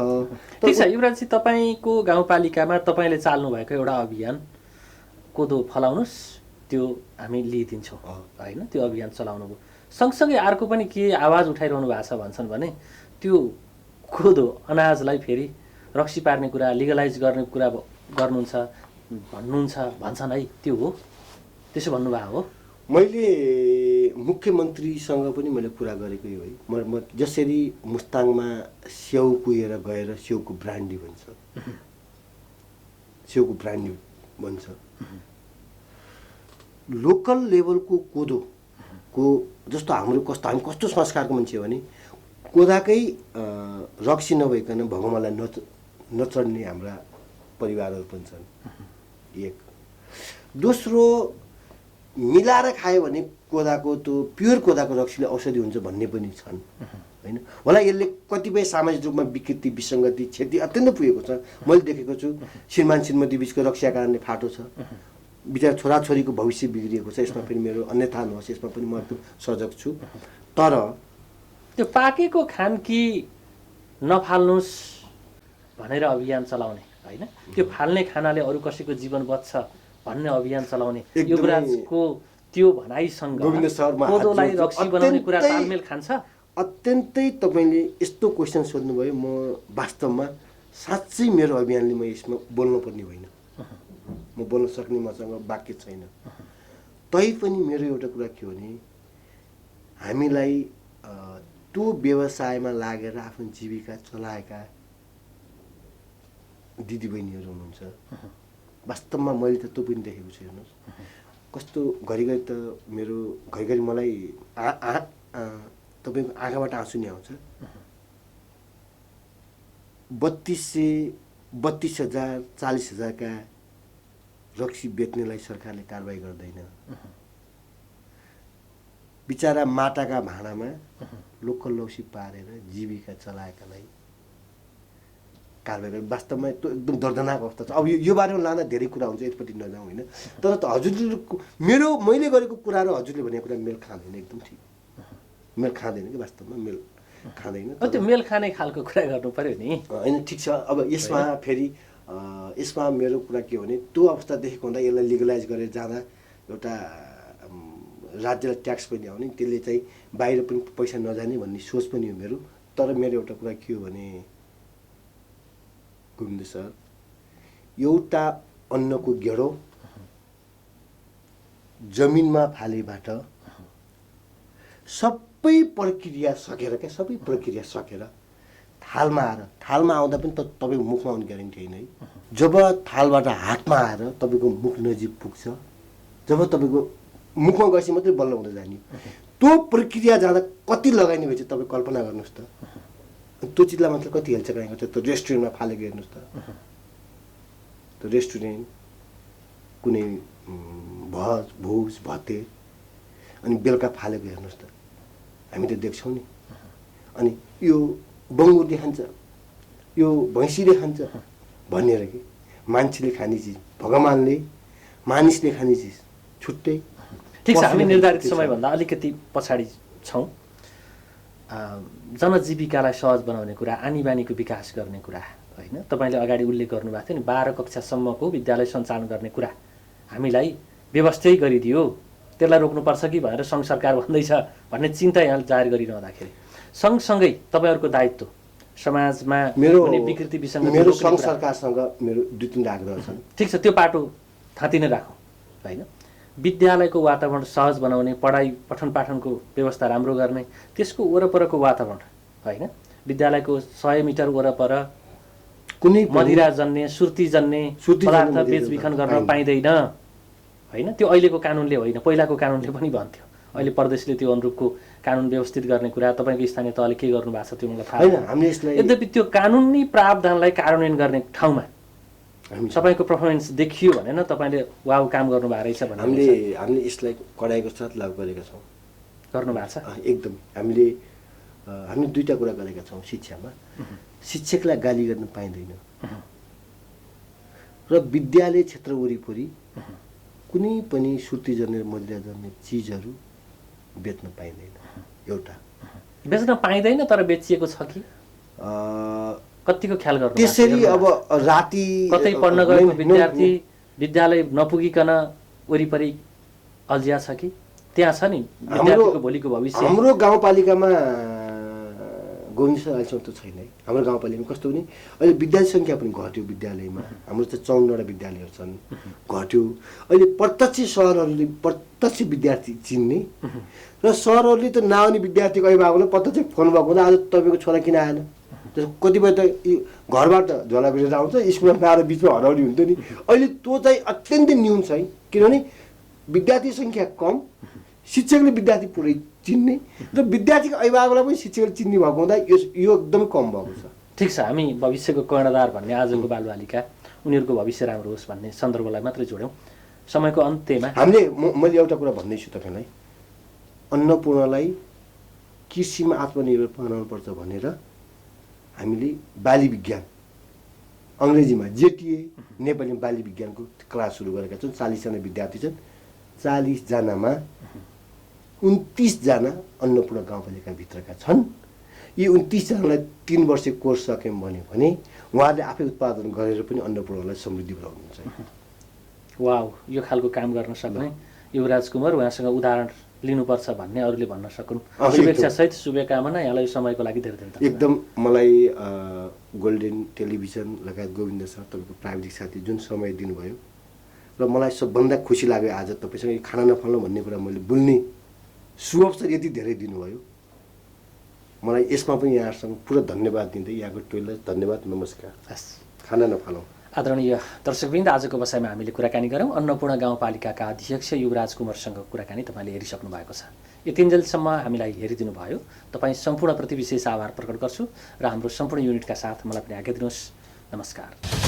ठिक छ युवराजी, तपाईँको गाउँपालिकामा तपाईँले चाल्नु भएको एउटा अभियान कोदो फलाउनुहोस् त्यो हामी लिइदिन्छौँ होइन, त्यो अभियान चलाउनु भयो। सँगसँगै अर्को पनि के आवाज उठाइरहनु भएको छ भन्छन् भने त्यो कोदो अनाजलाई फेरि रक्सी पार्ने कुरा, लिगलाइज गर्ने कुरा गर्नुहुन्छ भन्छन् है, त्यो हो? त्यसो भन्नुभएको हो? मैले मुख्यमन्त्रीसँग पनि मैले कुरा गरेकै हो है। म जसरी मुस्ताङमा स्याउ कुहेर गएर स्याउको ब्रान्डी भन्छ, स्याउको ब्रान्डी भन्छ, लोकल लेभलको कोदोको जस्तो हामी कस्तो संस्कारको मान्छे हो भने कोदाकै रक्सी नभइकन भगवानलाई नचढ्ने हाम्रा परिवारहरू पनि छन्। एक दोस्रो मिलाएर खायो भने कोदाको त्यो प्योर कोदाको रक्सीले औषधि हुन्छ भन्ने पनि छन् होइन। होला यसले कतिपय सामाजिक रूपमा विकृति विसङ्गति क्षति अत्यन्त पुगेको छ। मैले देखेको छु श्रीमान श्रीमती बिचको रक्सीका कारणले फाटो छ, बिचरा छोराछोरीको भविष्य बिग्रिएको छ। यसमा पनि मेरो अन्यथा नहोस्, यसमा पनि म एकदम सजग छु। तर त्यो पाकेको खान कि नफाल्नुहोस् भनेर अभियान चलाउने होइन, त्यो फाल्ने खानाले अरू कसैको जीवन बच्छ भन्ने अभियान चलाउने युवराजको त्यो भनाइसँग कोदोलाई रक्सी बनाउने कुरा तालमेल खान्छ? अत्यन्तै तपाईँले यस्तो क्वेसन सोध्नुभयो। म वास्तवमा साँच्चै मेरो अभियानले म यसमा बोल्नुपर्ने होइन, म बोल्न सक्ने मसँग वाक्य छैन। तैपनि मेरो एउटा कुरा के हो भने हामीलाई त्यो व्यवसायमा लागेर आफ्नो जीविका चलाएका दिदीबहिनीहरू हुनुहुन्छ। वास्तवमा मैले त त्यो पनि देखेको छु। हेर्नुहोस् कस्तो घरिघरि त मेरो घरिघरि मलाई तपाईँको आँखाबाट आँसु नि आउँछ। 32,000 40,000 का रक्सी बेच्नेलाई सरकारले कारबाही गर्दैन। बिचारा माटाका भाँडामा लोकल लौसी पारेर जीविका चलाएकालाई कारबाही गर्नु वास्तवमा त्यो एकदम दर्दनाक अवस्था छ। अब यो बारेमा लाँदा धेरै कुरा हुन्छ, यसपट्टि नजाउँ होइन। तर त हजुरले मैले गरेको कुरा र हजुरले भनेको कुरा मेल खाँदैन, एकदम ठिक मेल खाँदैन कि वास्तवमा मेल खाँदैन। त्यो मेल खाने खालको कुरा गर्नु पर्यो नि होइन। ठिक छ। अब यसमा फेरि यसमा मेरो कुरा के हो भने त्यो अवस्था देखेको हुँदा यसलाई लिगलाइज गरेर जाँदा एउटा राज्यलाई ट्याक्स पनि आउने, त्यसले चाहिँ बाहिर पनि पैसा नजाने भन्ने सोच पनि हो मेरो। तर मेरो एउटा कुरा के हो भने गोविन्द सर, एउटा अन्नको गेडो जमिनमा फालेबाट सबै प्रक्रिया सकेर थालमा आउँदा पनि तपाईँको मुखमा आउने ग्यारेन्टी होइन है। जब थालबाट हातमा आएर तपाईँको मुख नजिक पुग्छ, जब तपाईँको मुखमा गएपछि मात्रै बल्ल हुँदै जाने, त्यो प्रक्रिया जाँदा कति लगाइने भएछ तपाईँ कल्पना गर्नुहोस् त। त्यो चिजलाई मात्र कति हेल्छ कहीँ त्यो रेस्टुरेन्टमा फालेको हेर्नुहोस् त। त्यो रेस्टुरेन्ट कुनै भोज भत्ते अनि बेलुका फालेको हेर्नुहोस् त, हामी त देख्छौँ नि। अनि यो बङ्गुरले खान्छ, यो भैँसीले खान्छ भनेर कि मान्छेले खाने चिज, भगवान्ले मानिसले खाने चिज छुट्टै। ठिक छ, हामी निर्धारित समयभन्दा अलिकति पछाडि छौँ। जनजीविकालाई सहज बनाउने कुरा, आनी बानीको विकास गर्ने कुरा होइन, तपाईँले अगाडि उल्लेख गर्नुभएको थियो नि 12 कक्षासम्मको विद्यालय सञ्चालन गर्ने कुरा हामीलाई व्यवस्थै गरिदियो, त्यसलाई रोक्नुपर्छ कि भनेर सङ्घ सरकार भन्दैछ भन्ने चिन्ता यहाँ जाहेर गरिरहँदाखेरि सँगसँगै तपाईँहरूको दायित्व समाजमा हुने विकृति विसङ्गति मेरो सङ्घ सरकारसँग मेरो 2-3 आग्रह छन्। ठिक छ, त्यो पाटो थाँति नै राखौँ होइन। विद्यालयको वातावरण सहज बनाउने, पढाइ पठन पाठनको व्यवस्था राम्रो गर्ने, त्यसको वरपरको वातावरण होइन, विद्यालयको 100 मिटर वरपर कुनै मदिरा जन्ने, सुर्ती जन्ने पदार्थ बेचबिखन गर्न पाइँदैन होइन। त्यो अहिलेको कानुनले होइन, पहिलाको कानुनले पनि भन्थ्यो। अहिले प्रदेशले त्यो अनुरूपको कानुन व्यवस्थित गर्ने कुरा तपाईँको स्थानीय तहले के गर्नु भएको छ त्यो मलाई थाहा छैन। हामीले यसलाई यद्यपि त्यो कानुनी प्रावधानलाई कार्यान्वयन गर्ने ठाउँमा तपाईँको पर्फर्मेन्स देखियो भने न तपाईँले वाउ काम गर्नुभएको रहेछ भने हामीले यसलाई कडाइको साथ लागू गरेका छौँ। गर्नुभएको छ एकदम। हामीले दुईटा कुरा गरेका छौँ शिक्षामा। शिक्षकलाई गाली गर्न पाइँदैन र विद्यालय क्षेत्र वरिपरि कुनै पनि सुर्ती जन्ने मदिरा जन्ने चिजहरू बेच्न पाइँदैन। एउटा बेच्न पाइँदैन, तर बेचिएको छ कि कतिको ख्याल गर्नु? त्यसरी अब राति कतै पढ्न गएको विद्यार्थी विद्यालय नपुगिकन वरिपरि अल्झिया छ कि? त्यहाँ छ नि विद्यार्थीको भोलिको भविष्य। हाम्रो गाउँपालिकामा गोविन्द सर अहिलेसम्म त छैन है। हाम्रो गाउँपालिकामा कस्तो भने अहिले विद्यार्थी सङ्ख्या पनि घट्यो विद्यालयमा। हाम्रो त 54वटा विद्यालयहरू छन्, घट्यो। अहिले प्रत्यक्ष सहरहरूले प्रत्यक्ष विद्यार्थी चिन्ने र सहरहरूले त नआउने विद्यार्थीको अभिभावकलाई प्रत्यक्ष फोन भएको हुँदा आज तपाईँको छोरा किन आएन? कतिपय त घरबाट झोला बेरेर आउँछ, स्कुलमा नआएर बिचमा हराउने हुन्थ्यो नि। अहिले त्यो चाहिँ अत्यन्तै न्यून छ है, किनभने विद्यार्थी सङ्ख्या कम, शिक्षकले विद्यार्थी पुरै चिन्ने र विद्यार्थीको अभिभावकलाई पनि शिक्षकले चिन्ने भएको हुँदा यो एकदम कम भएको छ। ठिक छ, हामी भविष्यको कर्णधार भन्ने आजको बालबालिका उनीहरूको भविष्य राम्रो होस् भन्ने सन्दर्भलाई मात्रै जोड्यौँ। समयको अन्त्यमा मैले एउटा कुरा भन्दैछु तपाईँलाई, अन्नपूर्णलाई कृषिमा आत्मनिर्भर बनाउनुपर्छ भनेर हामीले बाली विज्ञान, अङ्ग्रेजीमा जेटिए, नेपालीमा बाली विज्ञानको क्लास सुरु गरेका छौँ। 40 जना विद्यार्थी छन्। 40 जनामा 29 जना अन्नपूर्ण गाउँपालिकाभित्रका छन्। यी 29 जनालाई 3 वर्ष कोर्स सक्यौँ भने उहाँहरूले आफै उत्पादन गरेर पनि अन्नपूर्णलाई समृद्धि बनाउनुहुन्छ। वाउ, यो खालको काम गर्न सक्ने युवराज कुमार, उहाँसँग उदाहरण लिनुपर्छ भन्ने अरूले भन्न सकुन्। शुभेच्छासहित शुभकामना। यहाँलाई समयको लागि धेरै धेरै एकदम। मलाई गोल्डेन टेलिभिजन लगायत गोविन्द सर, तपाईँको प्राविधिक साथी जुन समय दिनुभयो र मलाई सबभन्दा खुसी लाग्यो आज तपाईँसँग खाना नफाल्नु भन्ने कुरा मैले बोल्ने सुअवसर यति धेरै दिनुभयो। मलाई यसमा पनि यहाँहरूसँग पुरा धन्यवाद दिँदै यहाँको टोलीलाई धन्यवाद, नमस्कार। खाना नफालौँ। आदरणीय दर्शकवृन्द, आजको बसाइमा हामीले कुराकानी गऱ्यौँ अन्नपूर्ण गाउँपालिकाका अध्यक्ष युवराज कुमारसँग कुराकानी तपाईँले हेरिसक्नु भएको छ। यतिन्जेलसम्म हामीलाई हेरिदिनु भयो, तपाईँ सम्पूर्णप्रति विशेष आभार प्रकट गर्छु र हाम्रो सम्पूर्ण युनिटका साथ मलाई पनि आज्ञा दिनुहोस्। नमस्कार।